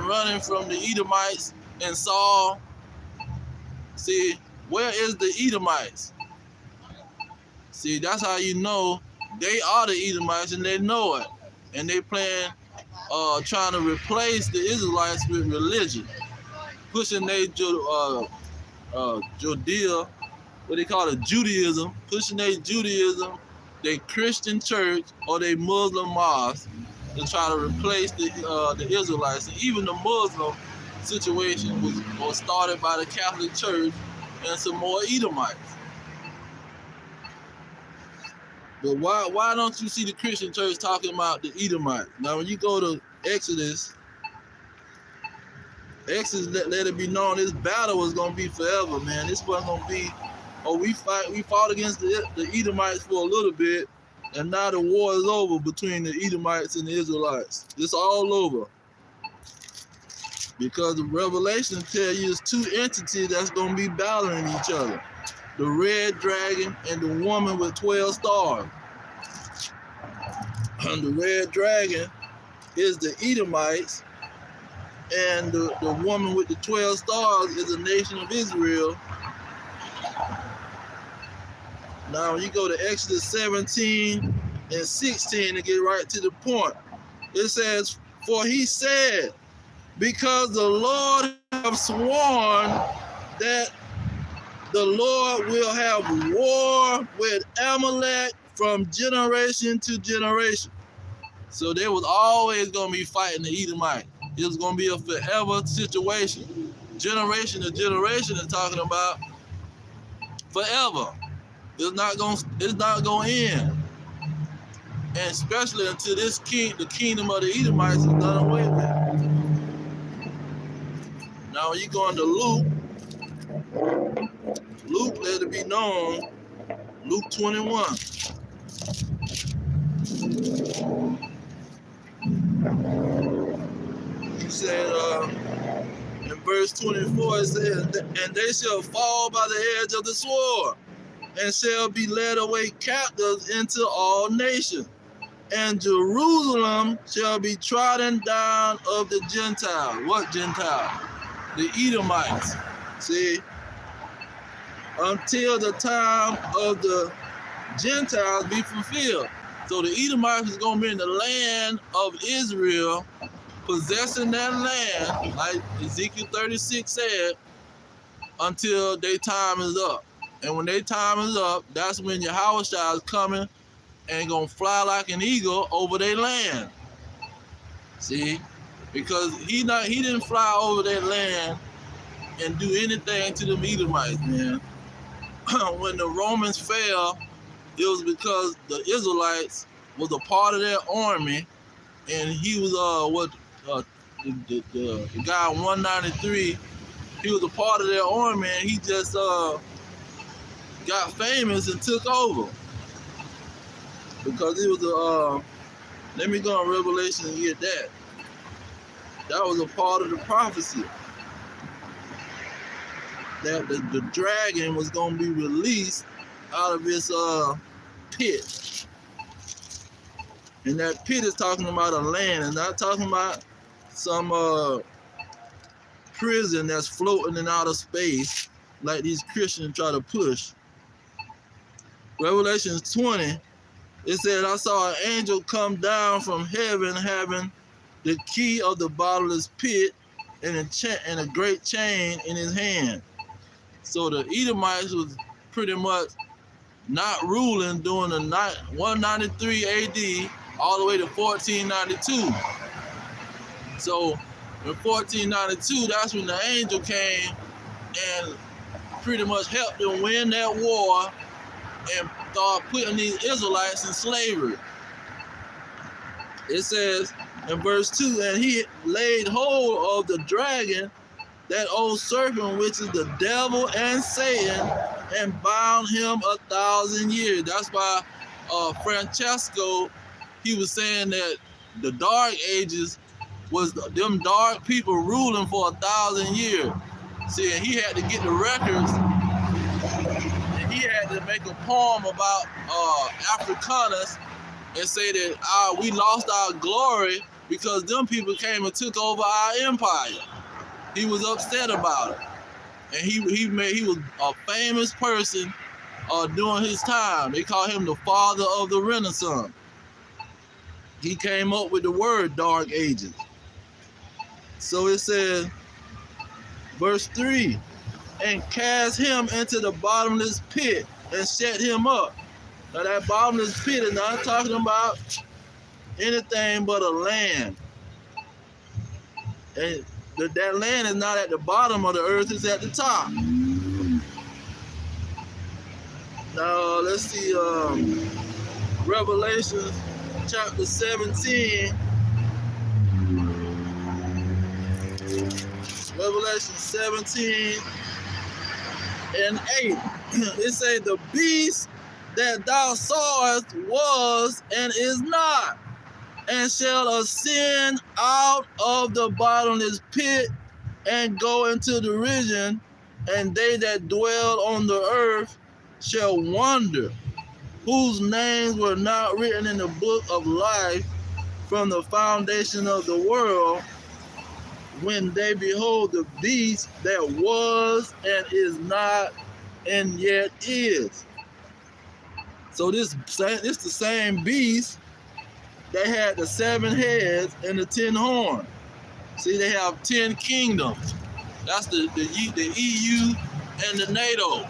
running from the Edomites and Saul. See, where is the Edomites? See, that's how you know they are the Edomites and they know it. And they plan trying to replace the Israelites with religion, pushing their Judea, what they call it, Judaism, pushing their Judaism, their Christian church or their Muslim mosque to try to replace the Israelites. And even the Muslim situation was started by the Catholic Church and some more Edomites. But why don't you see the Christian church talking about the Edomites? Now, when you go to Exodus let it be known this battle was going to be forever, man. This wasn't going to be, we fought against the Edomites for a little bit, and now the war is over between the Edomites and the Israelites. It's all over. Because the Revelation tell you it's two entities that's going to be battling each other. The red dragon and the woman with 12 stars. And the red dragon is the Edomites, and the woman with the 12 stars is the nation of Israel. Now, when you go to Exodus 17 and 16 to get right to the point, it says, for he said, because the Lord have sworn that the Lord will have war with Amalek from generation to generation. So they was always going to be fighting the Edomite. It was going to be a forever situation. Generation to generation is talking about forever. It's not going to end. And especially until the kingdom of the Edomites is done away with. Now when you go into Luke, let it be known, Luke 21. He said, in verse 24, it says, and they shall fall by the edge of the sword, and shall be led away captives into all nations. And Jerusalem shall be trodden down of the Gentiles. What Gentiles? The Edomites. See? Until the time of the Gentiles be fulfilled. So the Edomites is going to be in the land of Israel, possessing that land, like Ezekiel 36 said, until their time is up. And when their time is up, that's when Yahweh is coming and gonna fly like an eagle over their land. See? Because he didn't fly over their land and do anything to them Edomites, man. When the Romans fell, it was because the Israelites was a part of their army, and he was the guy 193, he was a part of their army, and he just got famous and took over. Because it was let me go on Revelation and get that. That was a part of the prophecy. That the dragon was going to be released out of its pit. And that pit is talking about a land, and not talking about some prison that's floating in outer space like these Christians try to push. Revelation 20, it said, I saw an angel come down from heaven having the key of the bottomless pit and a great chain in his hand. So the Edomites was pretty much not ruling during the 193 AD all the way to 1492. So in 1492, that's when the angel came and pretty much helped them win that war and start putting these Israelites in slavery. It says in verse 2, and he laid hold of the dragon, that old serpent, which is the devil and Satan, and bound him 1,000 years. That's why Francesco, he was saying that the Dark Ages was them dark people ruling for 1,000 years. See, and he had to get the records, and he had to make a poem about Africanus and say that we lost our glory because them people came and took over our empire. He was upset about it, and he was a famous person during his time. They call him the father of the Renaissance. He came up with the word Dark Ages. So it says, verse 3, and cast him into the bottomless pit and set him up. Now that bottomless pit is not talking about anything but a land. And that land is not at the bottom of the earth, it's at the top. Now let's see, Revelation chapter 17. Revelation 17 and 8. It says, the beast that thou sawest was and is not, and shall ascend out of the bottomless pit and go into the region, and they that dwell on the earth shall wonder, whose names were not written in the book of life from the foundation of the world, when they behold the beast that was and is not and yet is. So this the same beast that had the 7 heads and the 10 horns. See, they have 10 kingdoms. That's the EU and the NATO.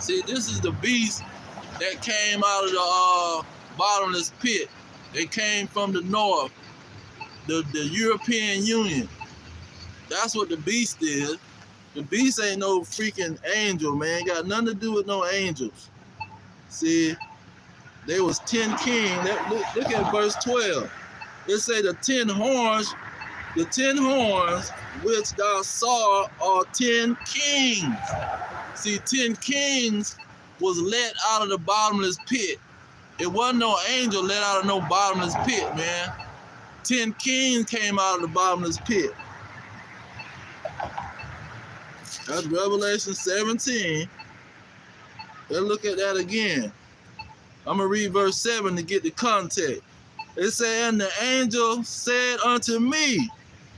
See, this is the beast that came out of the bottomless pit. They came from the north, the European Union. That's what the beast is. The beast ain't no freaking angel, man. Got nothing to do with no angels. See, there was 10 kings. Look at verse 12. It say the 10 horns which thou saw are 10 kings. See, 10 kings was let out of the bottomless pit. It wasn't no angel let out of no bottomless pit, man. 10 kings came out of the bottomless pit. That's Revelation 17. Let's look at that again. I'm going to read verse 7 to get the context. It said, and the angel said unto me,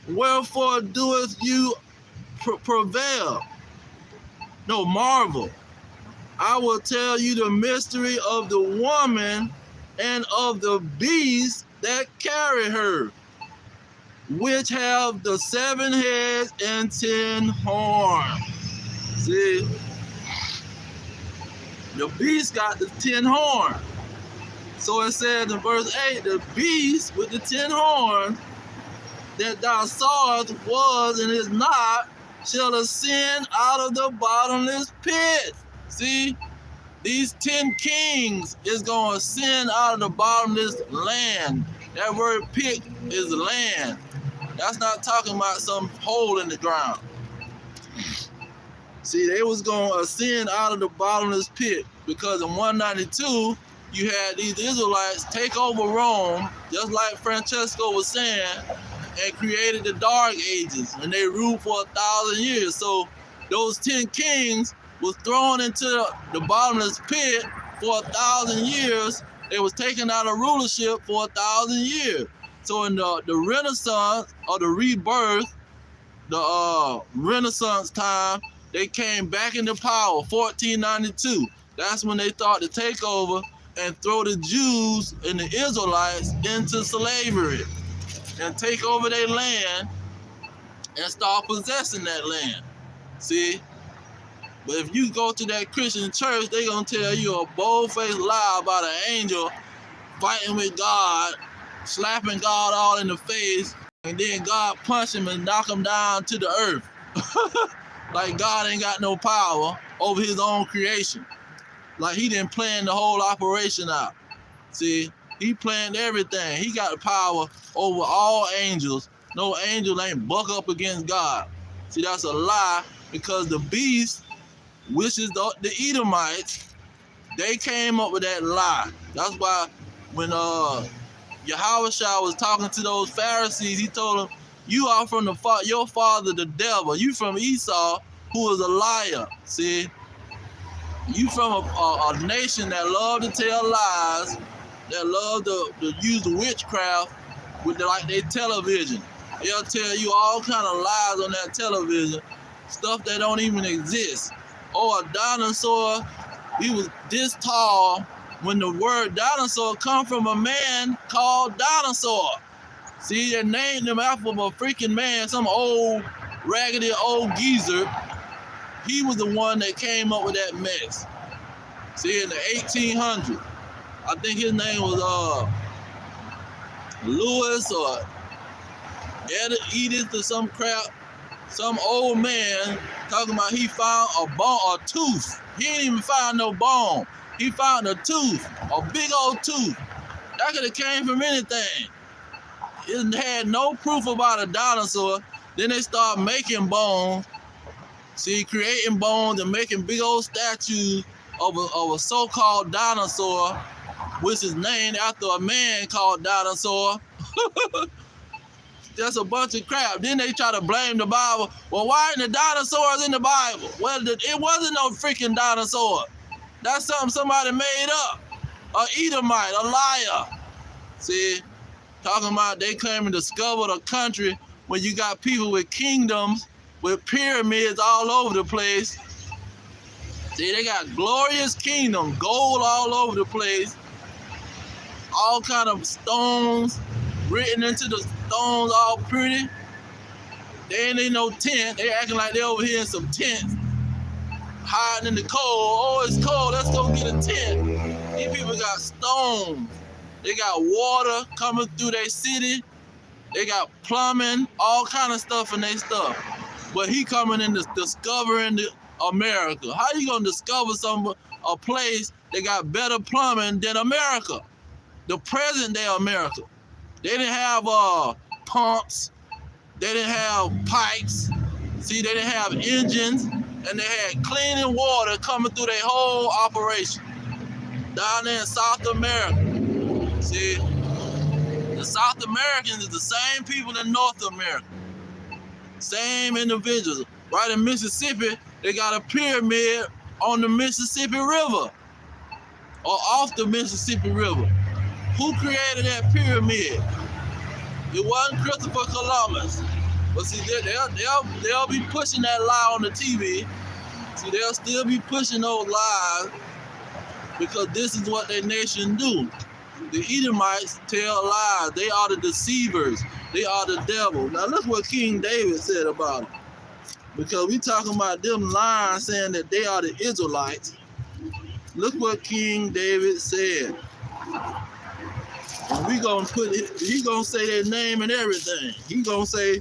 wherefore doeth you marvel? I will tell you the mystery of the woman and of the beast that carry her, which have the 7 heads and 10 horns. See, the beast got the 10 horns. So it says in verse 8, the beast with the 10 horns that thou sawest was and is not, shall ascend out of the bottomless pit. See, these 10 kings is going to ascend out of the bottomless land. That word pit is land. That's not talking about some hole in the ground. See, they was going to ascend out of the bottomless pit because in 192, you had these Israelites take over Rome, just like Francesco was saying, and created the Dark Ages, and they ruled for 1,000 years. So those 10 kings was thrown into the bottomless pit for 1,000 years. They was taken out of rulership for 1,000 years. So in the Renaissance or the rebirth, the Renaissance time, they came back into power, 1492. That's when they thought to take over and throw the Jews and the Israelites into slavery and take over their land and start possessing that land. See? But if you go to that Christian church, they're going to tell you a bold-faced lie about an angel fighting with God, slapping God all in the face, and then God punch him and knock him down to the earth. Like God ain't got no power over his own creation. Like he didn't plan the whole operation out. See, he planned everything. He got the power over all angels. No angel ain't buck up against God. See, that's a lie because the beast, which is the Edomites, they came up with that lie. That's why when Yahushua was talking to those Pharisees, he told them, you are from your father, the devil. You from Esau, who is a liar. See? You from a nation that love to tell lies, that love to use witchcraft with their television. They'll tell you all kind of lies on that television, stuff that don't even exist. Oh, a dinosaur, he was this tall when the word dinosaur come from a man called Dinosaur. See, they named him after a freaking man, some old, raggedy old geezer. He was the one that came up with that mess. See, in the 1800s, I think his name was Lewis or Edith or some crap. Some old man talking about he found a bone, a tooth. He didn't even find no bone. He found a tooth, a big old tooth. That could have came from anything. It had no proof about a dinosaur. Then they start making bones. See, creating bones and making big old statues of a so-called dinosaur, which is named after a man called Dinosaur. That's a bunch of crap. Then they try to blame the Bible. Well, why aren't the dinosaurs in the Bible? Well, it wasn't no freaking dinosaur. That's something somebody made up. A Edomite, a liar. See, talking about they claim to discover the country when you got people with kingdoms, with pyramids all over the place. See, they got glorious kingdom, gold all over the place. All kind of stones written into the stones, all pretty. They ain't in no tent. They acting like they over here in some tents, hiding in the cold. Oh, it's cold. Let's go get a tent. These people got stones. They got water coming through their city. They got plumbing, all kind of stuff in their stuff. But he coming in discovering America. How you gonna discover a place that got better plumbing than America? The present day America. They didn't have pumps. They didn't have pipes. See, they didn't have engines, and they had cleaning water coming through their whole operation. Down there in South America. See, the South Americans is the same people in North America. Same individuals. Right in Mississippi, they got a pyramid on the Mississippi River. Or off the Mississippi River. Who created that pyramid? It wasn't Christopher Columbus. But see, they'll be pushing that lie on the TV. See, they'll still be pushing those lies because this is what their nation do. The Edomites tell lies. They are the deceivers. They are the devil. Now look what King David said about them. Because we talking about them lying, saying that they are the Israelites. Look what King David said. And we gonna he gonna say their name and everything. He gonna say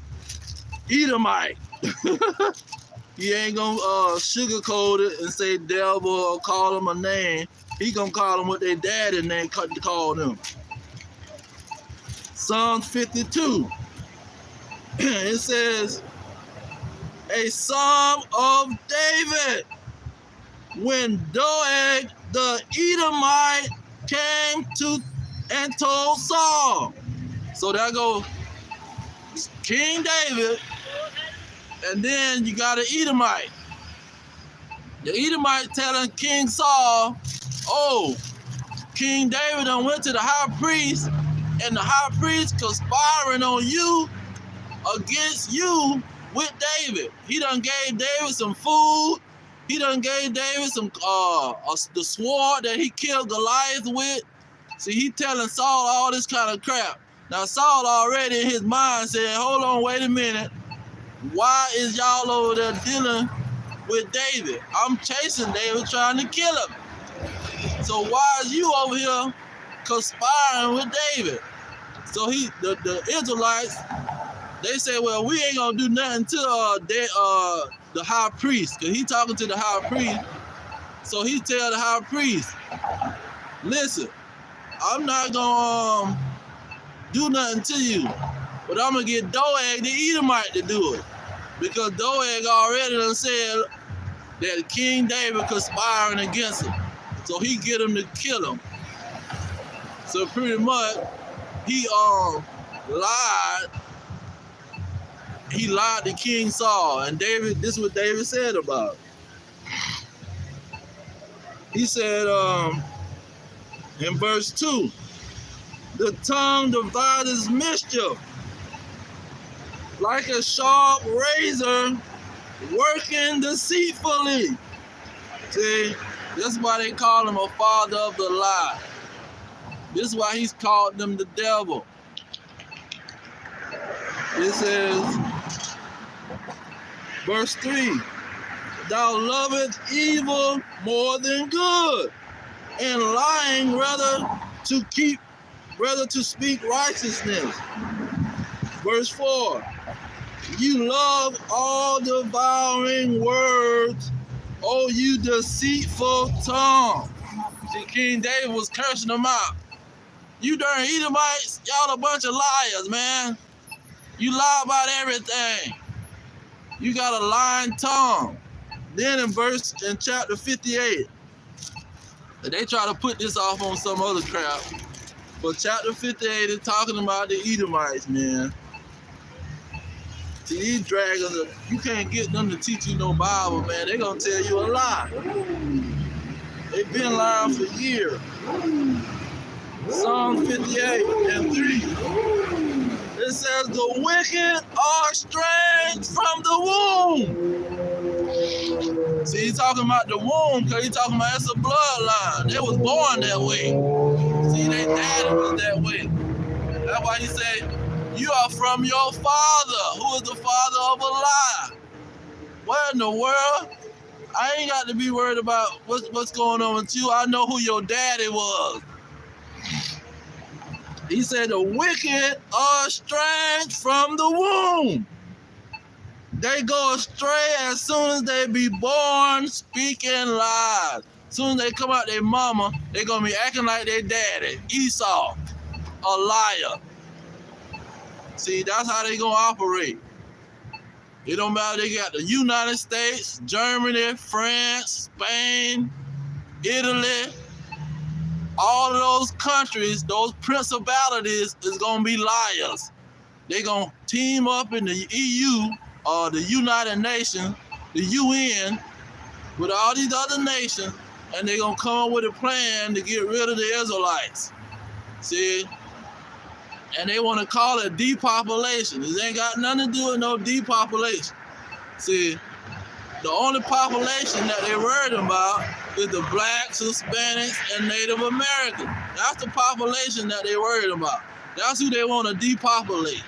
Edomite. He ain't gonna sugarcoat it and say devil or call them a name. He gonna call them what their daddy name call them. Psalm 52. It says, a psalm of David. When Doeg the Edomite came to and told Saul. So there go King David, and then you got an Edomite. The Edomite telling King Saul, oh, King David done went to the high priest, and the high priest conspiring on you against you with David. He done gave David some food. He done gave David some the sword that he killed Goliath with. See, he telling Saul all this kind of crap. Now Saul already in his mind said, hold on, wait a minute. Why is y'all over there dealing with David? I'm chasing David, trying to kill him. So why is you over here conspiring with David? So the Israelites, they say, well, we ain't gonna do nothing to the high priest, because he talking to the high priest. So he tell the high priest, listen, I'm not gonna do nothing to you, but I'm gonna get Doeg the Edomite to do it, because Doeg already done said that King David conspiring against him, so he get him to kill him. So pretty much he lied. He lied to King Saul, and David. This is what David said about it. He said in verse 2, the tongue devises mischief, like a sharp razor working deceitfully. See, that's why they call him a father of the lie. This is why he's called them the devil. It says, verse 3, thou lovest evil more than good, and lying rather to speak righteousness. Verse 4, you love all devouring words, O you deceitful tongue. See, King David was cursing them out. You darn Edomites, y'all a bunch of liars, man. You lie about everything. You got a lying tongue. Then in chapter 58, they try to put this off on some other crap. But chapter 58 is talking about the Edomites, man. See, these dragons, you can't get them to teach you no Bible, man. They're going to tell you a lie. They've been lying for years. Psalm 58 and 3. It says, the wicked are estranged from the womb. See, he's talking about the womb because he's talking about it's a bloodline. They was born that way. See, their daddy was that way. That's why he said, you are from your father, who is the father of a lie. What in the world? I ain't got to be worried about what's going on with you. I know who your daddy was. He said the wicked are estranged from the womb. They go astray as soon as they be born, speaking lies. As soon as they come out their mama, they gonna be acting like their daddy, Esau, a liar. See, that's how they gonna operate. It don't matter, they got the United States, Germany, France, Spain, Italy, all of those countries, those principalities is gonna be liars. They gonna team up in the EU or the United Nations, the UN, with all these other nations, and they gonna come up with a plan to get rid of the Israelites. See? And they want to call it depopulation. It ain't got nothing to do with no depopulation. See, the only population that they worried about is the blacks, Hispanics, and Native Americans. That's the population that they worried about. That's who they want to depopulate.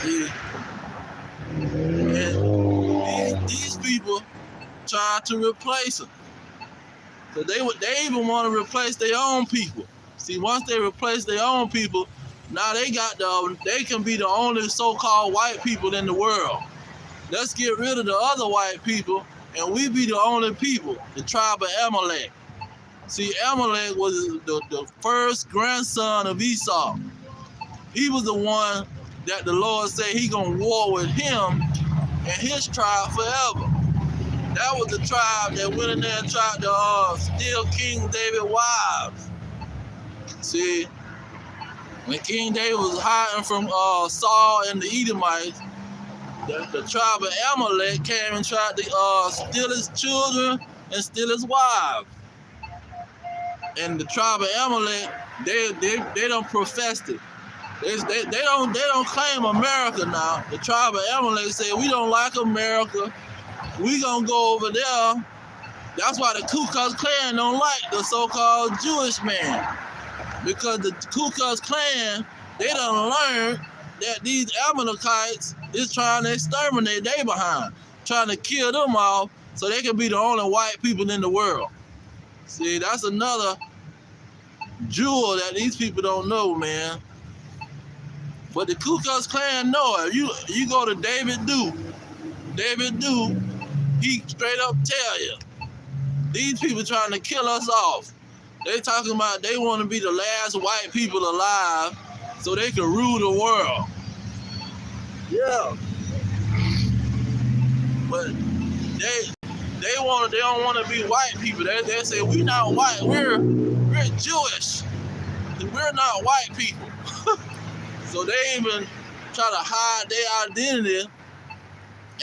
See, and these people try to replace them. So they even want to replace their own people. See, once they replace their own people, now they can be the only so-called white people in the world. Let's get rid of the other white people, and we be the only people, the tribe of Amalek. See, Amalek was the first grandson of Esau. He was the one that the Lord said he gonna war with him and his tribe forever. That was the tribe that went in there and tried to steal King David's wives. See, when King David was hiding from Saul and the Edomites, the tribe of Amalek came and tried to steal his children and steal his wives. And the tribe of Amalek, they don't profess it. They don't claim America now. The tribe of Amalek said, we don't like America. We gonna go over there. That's why the Ku Klux Klan don't like the so-called Jewish man. Because the Ku Klux Klan, they done learned that these Amalekites is trying to exterminate they behind, trying to kill them off so they can be the only white people in the world. See, that's another jewel that these people don't know, man. But the Ku Klux Klan know it. You go to David Duke, he straight up tell you, these people trying to kill us off. They talking about they want to be the last white people alive so they can rule the world. Yeah. But they don't want to be white people. They say we not white, we're Jewish. We're not white people. So they even try to hide their identity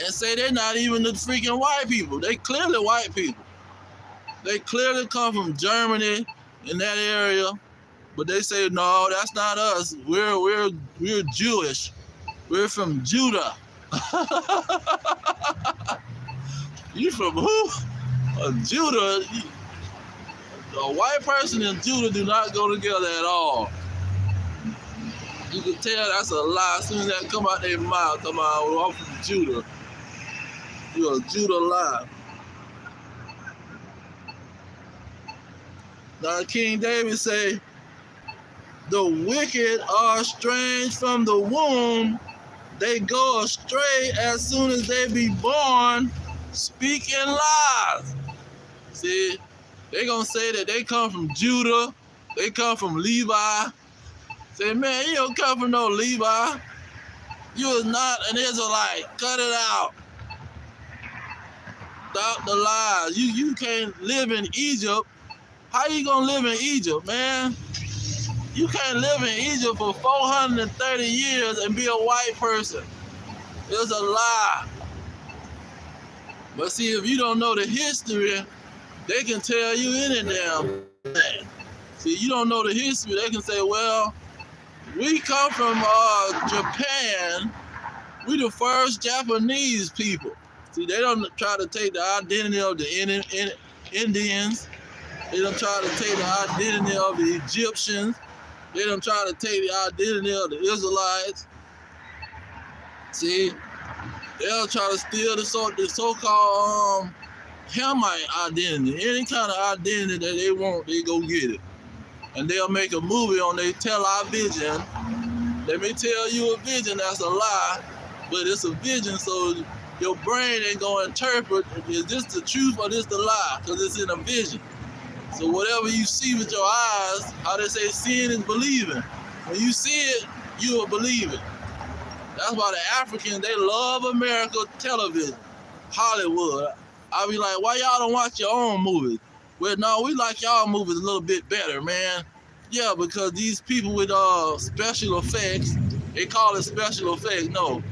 and say they're not even the freaking white people. They clearly white people. They clearly come from Germany in that area, but they say no, that's not us. We're Jewish. We're from Judah. You from who? Judah. A white person and Judah do not go together at all. You can tell that's a lie as soon as that come out their mouth. Talking about, well, I'm from Judah. You're a Judah lie. Now King David say, the wicked are estranged from the womb. They go astray as soon as they be born, speaking lies. See, they gonna say that they come from Judah, they come from Levi. Say, man, you don't come from no Levi. You is not an Israelite. Cut it out. Stop the lies. You can't live in Egypt. How you gonna live in Egypt, man? You can't live in Egypt for 430 years and be a white person. It's a lie. But see, if you don't know the history, they can tell you any damn thing. See, you don't know the history, they can say, well, we come from Japan. We the first Japanese people. See, they don't try to take the identity of the Indians. They don't try to take the identity of the Egyptians. They don't try to take the identity of the Israelites. See? They'll try to steal the so-called Hamite identity. Any kind of identity that they want, they go get it. And they'll make a movie on they tell our vision. Let me tell you a vision that's a lie, but it's a vision, so your brain ain't gonna interpret, is this the truth or this the lie? Because it's in a vision. So whatever you see with your eyes, how they say seeing is believing. When you see it, you will believe it. That's why the Africans, they love American television, Hollywood. I be like, why y'all don't watch your own movies? Well, no, we like y'all movies a little bit better, man. Yeah, because these people with special effects, they call it special effects. No,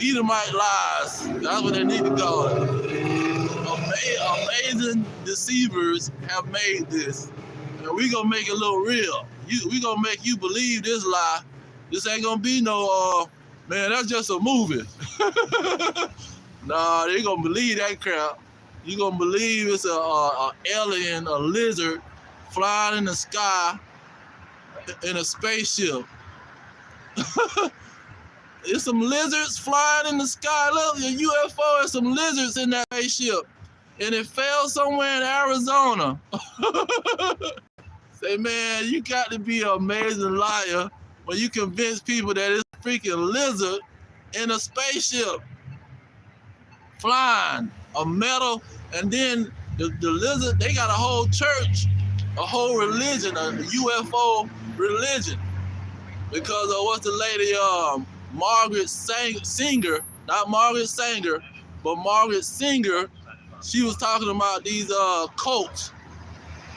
Edomite lies. That's what they need to call it. Amazing deceivers have made this, and we gonna make it look real. We gonna make you believe this lie. This ain't gonna be no, man, that's just a movie. Nah, they gonna believe that crap. You gonna believe it's a alien, a lizard, flying in the sky in a spaceship. There's some lizards flying in the sky. Look, a UFO and some lizards in that spaceship. And it fell somewhere in Arizona. Say, man, you got to be an amazing liar when you convince people that it's a freaking lizard in a spaceship flying, a metal, and then the lizard, they got a whole church, a whole religion, a UFO religion. Because of what's the lady, Margaret Singer, not Margaret Sanger, but Margaret Singer, she was talking about these cults,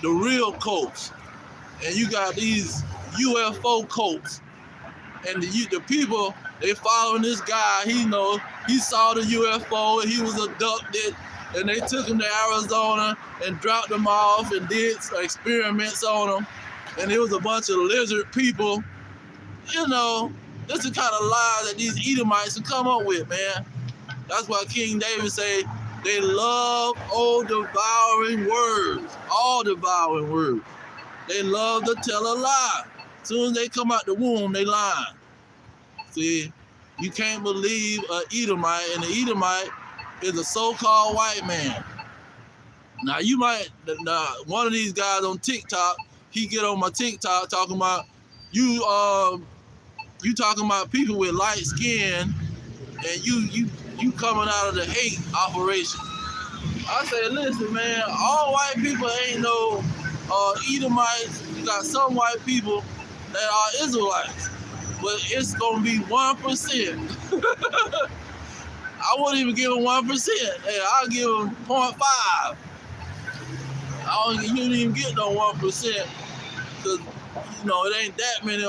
the real cults. And you got these UFO cults. And the people, they following this guy. He saw the UFO and he was abducted. And they took him to Arizona and dropped him off and did experiments on him. And it was a bunch of lizard people. You know, this is the kind of lies that these Edomites will come up with, man. That's why King David say they love all devouring words, all devouring words. They love to tell a lie. As soon as they come out the womb, they lying. See, you can't believe an Edomite, and the Edomite is a so-called white man. Now one of these guys on TikTok, he get on my TikTok talking about you talking about people with light skin, and you coming out of the hate operation. I say, listen, man, all white people ain't no Edomites. You got some white people that are Israelites, but it's gonna be 1%. I wouldn't even give them 1%. Hey, I'll give them 0.5. You don't even get no 1%, because it ain't that many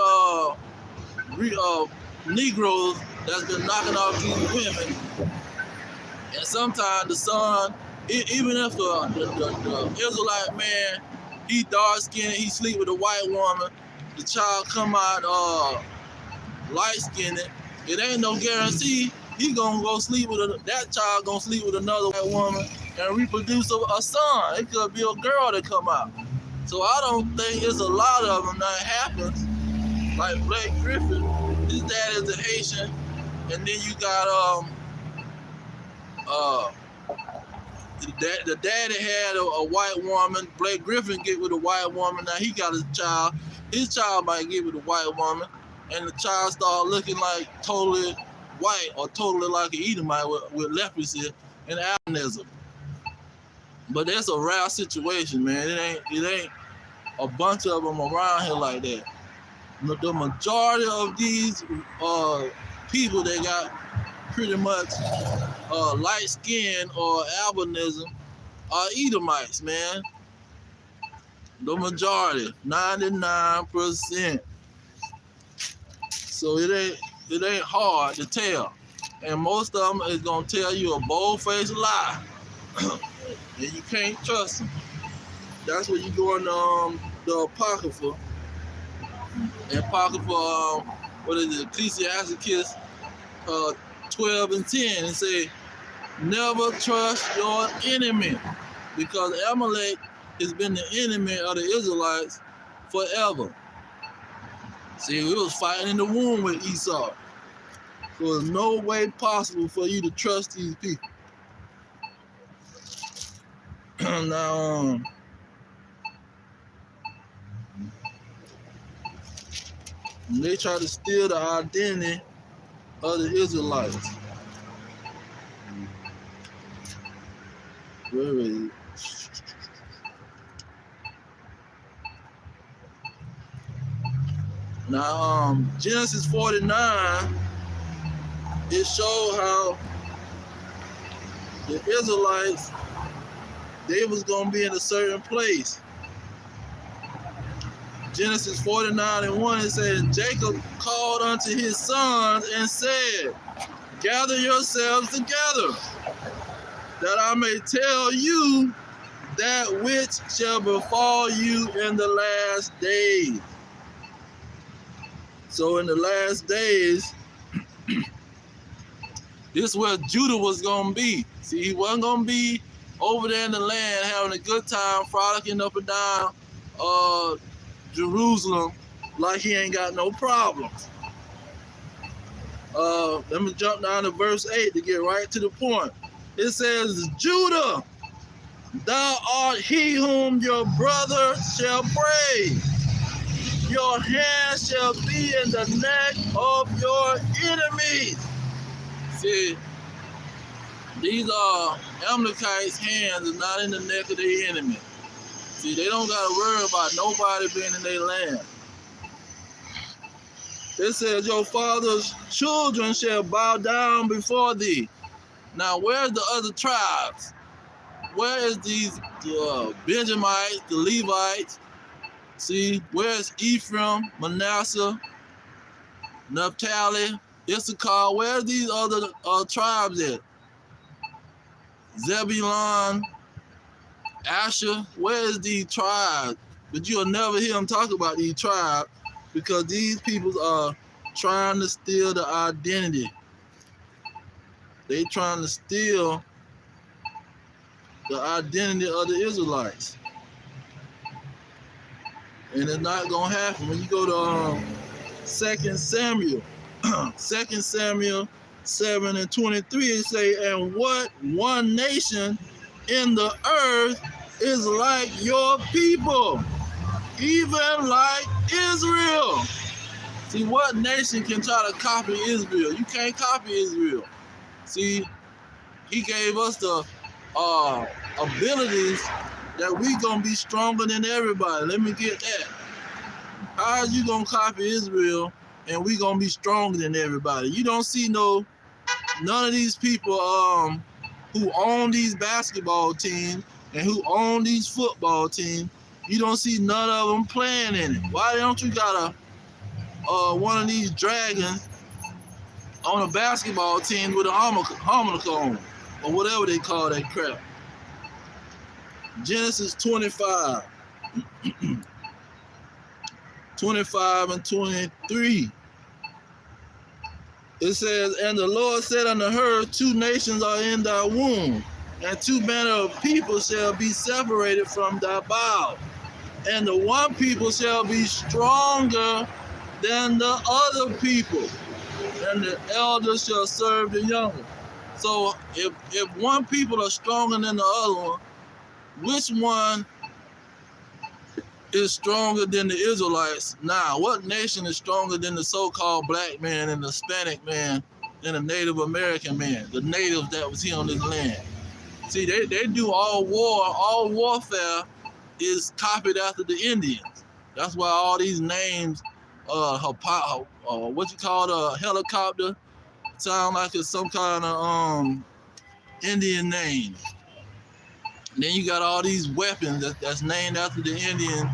Negroes that's been knocking off these women. And sometimes the son, even if the Israelite man, he dark skinned, he sleep with a white woman, the child come out light skinned, it ain't no guarantee he gonna go sleep with that child gonna sleep with another white woman and reproduce a son. It could be a girl that come out. So I don't think it's a lot of them that happens. Like Blake Griffin, his dad is a Haitian, and then you got the daddy had a white woman. Blake Griffin get with a white woman. Now he got his child. His child might get with a white woman, and the child start looking like totally white or totally like an Edomite with leprosy and albinism. But that's a rare situation, man. It ain't a bunch of them around here like that. The majority of these people that got pretty much light skin or albinism are Edomites, man. The majority, 99%. So it ain't hard to tell. And most of them is gonna tell you a bold-faced lie. And you can't trust them. That's when you go in the Apocrypha. And Apocrypha, what is it, Ecclesiasticus 12 and 10, and say, never trust your enemy, because Amalek has been the enemy of the Israelites forever. See, we was fighting in the womb with Esau. So there's no way possible for you to trust these people. Now, they try to steal the identity of the Israelites. Where is it? Now, Genesis 49, it showed how the Israelites, they was going to be in a certain place. Genesis 49:1, it says, Jacob called unto his sons and said, gather yourselves together, that I may tell you that which shall befall you in the last days. So in the last days, this is where Judah was going to be. See, he wasn't going to be over there in the land having a good time, frolicking up and down Jerusalem like he ain't got no problems. Let me jump down to verse 8 to get right to the point. It says, Judah, thou art he whom your brother shall praise. Your hand shall be in the neck of your enemies. See, these are Amalekites' hands are not in the neck of their enemy. See, they don't got to worry about nobody being in their land. It says, your father's children shall bow down before thee. Now, where's the other tribes? Where is these Benjamites, the Levites? See, where's Ephraim, Manasseh, Naphtali, Issachar? Where's these other tribes at? Zebulun, Asher? Where is these tribes? But you'll never hear them talk about these tribes because these people are trying to steal the identity. They trying to steal the identity of the Israelites. And it's not going to happen. When you go to 2 Samuel, 2 Samuel 7:23, it say, and what one nation in the earth is like your people, even like Israel. See, what nation can try to copy Israel? You can't copy Israel. See, he gave us the abilities that we gonna be stronger than everybody. Let me get that. How are you gonna copy Israel and we gonna be stronger than everybody? You don't see none of these people who own these basketball teams and who own these football teams. You don't see none of them playing in it. Why don't you got one of these dragons on a basketball team with a harmonica on, or whatever they call that crap? Genesis 25, 25 and 23. It says, and the Lord said unto her, two nations are in thy womb, and two manner of people shall be separated from thy bowels. And the one people shall be stronger than the other people, and the elder shall serve the younger. So if one people are stronger than the other one, which one is stronger than the Israelites? Now, what nation is stronger than the so-called black man and the Hispanic man and the Native American man, the natives that was here on this land? See, they do all warfare is copied after the Indians. That's why all these names, what you call a helicopter, sound like it's some kind of Indian name. And then you got all these weapons that's named after the Indian.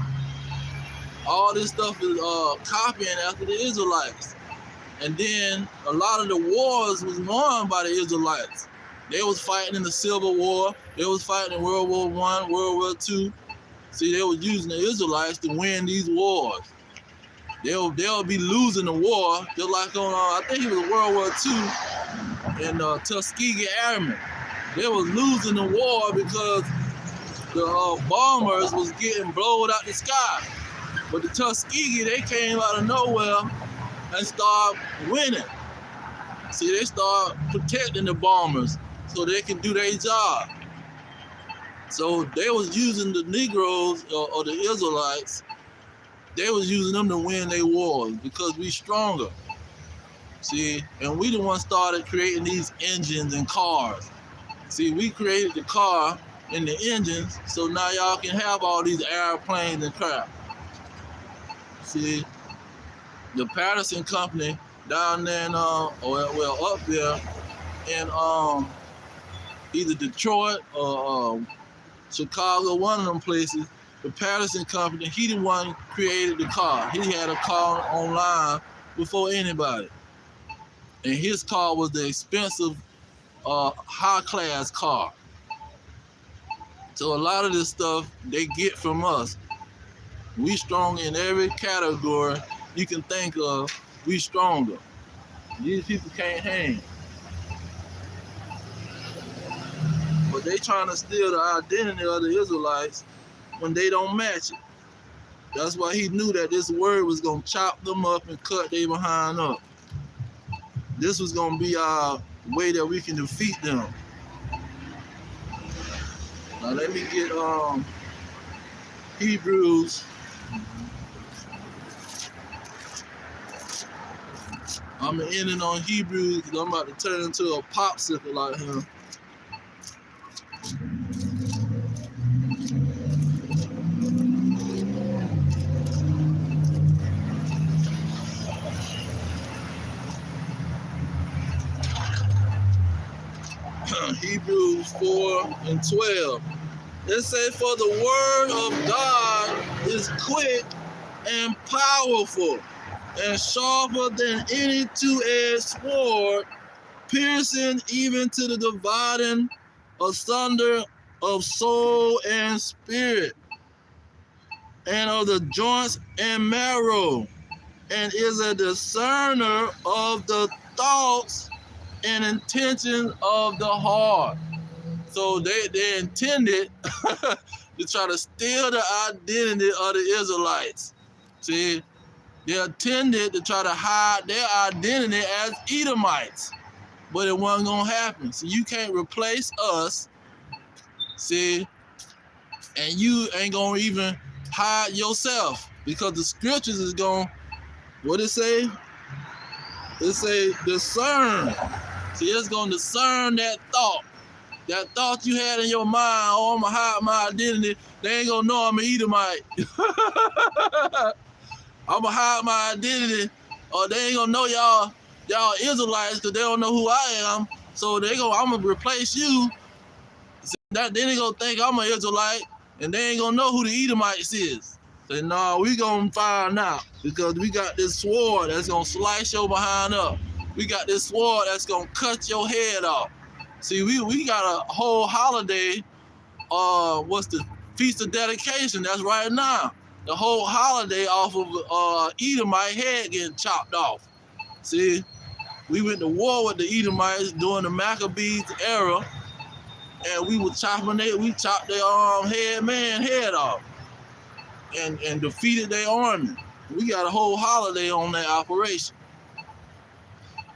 All this stuff is copying after the Israelites. And then a lot of the wars was won by the Israelites. They was fighting in the Civil War. They was fighting in World War I, World War II. See, they was using the Israelites to win these wars. They'll be losing the war, just like on, I think it was World War II and Tuskegee Airmen. They was losing the war because the bombers was getting blown out the sky. But the Tuskegee, they came out of nowhere and started winning. See, they start protecting the bombers so they can do their job. So they was using the Negroes or the Israelites. They was using them to win their wars because we stronger. See, and we the ones started creating these engines and cars. See, we created the car and the engines, so now y'all can have all these airplanes and crap. See, the Patterson Company down there in, up there in either Detroit or Chicago, one of them places, the Patterson Company, he the one created the car. He had a car online before anybody. And his car was the expensive high-class car. So a lot of this stuff they get from us. We strong in every category you can think of. We stronger. These people can't hang. But they trying to steal the identity of the Israelites when they don't match it. That's why he knew that this word was going to chop them up and cut they behind up. This was going to be our way that we can defeat them. Now let me get Hebrews. I'm ending on Hebrews because I'm about to turn into a popsicle like him. Hebrews 4:12. It says, for the word of God is quick and powerful and sharper than any two-edged sword, piercing even to the dividing asunder of soul and spirit, and of the joints and marrow, and is a discerner of the thoughts and intentions of the heart. So they intended to try to steal the identity of the Israelites. See, they intended to try to hide their identity as Edomites, but it wasn't gonna happen. So you can't replace us, see, and you ain't gonna even hide yourself, because the scriptures is gonna, what it say? It say discern. See, it's gonna discern that thought. That thought you had in your mind, oh, I'm gonna hide my identity. They ain't gonna know I'm an Edomite. I'm gonna hide my identity, or they ain't gonna know y'all Israelites, because they don't know who I am. So I'm gonna replace you. Then they gonna think I'm an Israelite, and they ain't gonna know who the Edomites is. Say, no, we gonna find out, because we got this sword that's gonna slice your behind up. We got this sword that's gonna cut your head off. See, we got a whole holiday, what's the Feast of Dedication, that's right now. The whole holiday off of Edomite head getting chopped off. See, we went to war with the Edomites during the Maccabees era, and we chopped their head off and defeated their army. We got a whole holiday on that operation.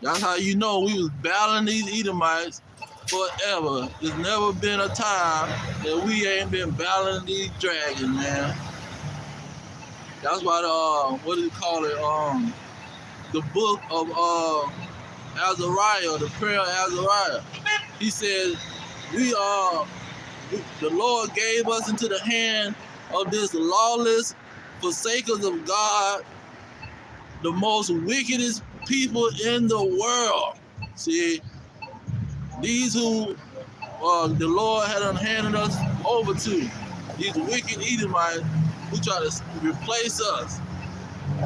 That's how you know we was battling these Edomites forever. There's never been a time that we ain't been battling these dragons, man. That's why what do you call it? The book of Azariah, the prayer of Azariah. He said, the Lord gave us into the hand of this lawless forsakers of God, the most wickedest people in the world. See, these who the Lord had handed us over to, these wicked Edomites who try to replace us.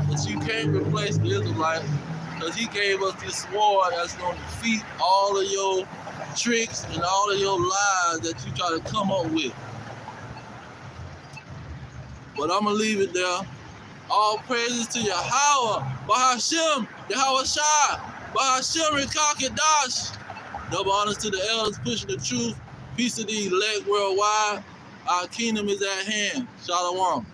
But you can't replace the Israelites, because he gave us this sword that's going to defeat all of your tricks and all of your lies that you try to come up with. But I'm going to leave it there. All praises to Yahweh, Bahashem, Yahweh Shai, Bahashem Rekakadash. Double honors to the elders pushing the truth. Peace to the elect worldwide. Our kingdom is at hand. Shalom.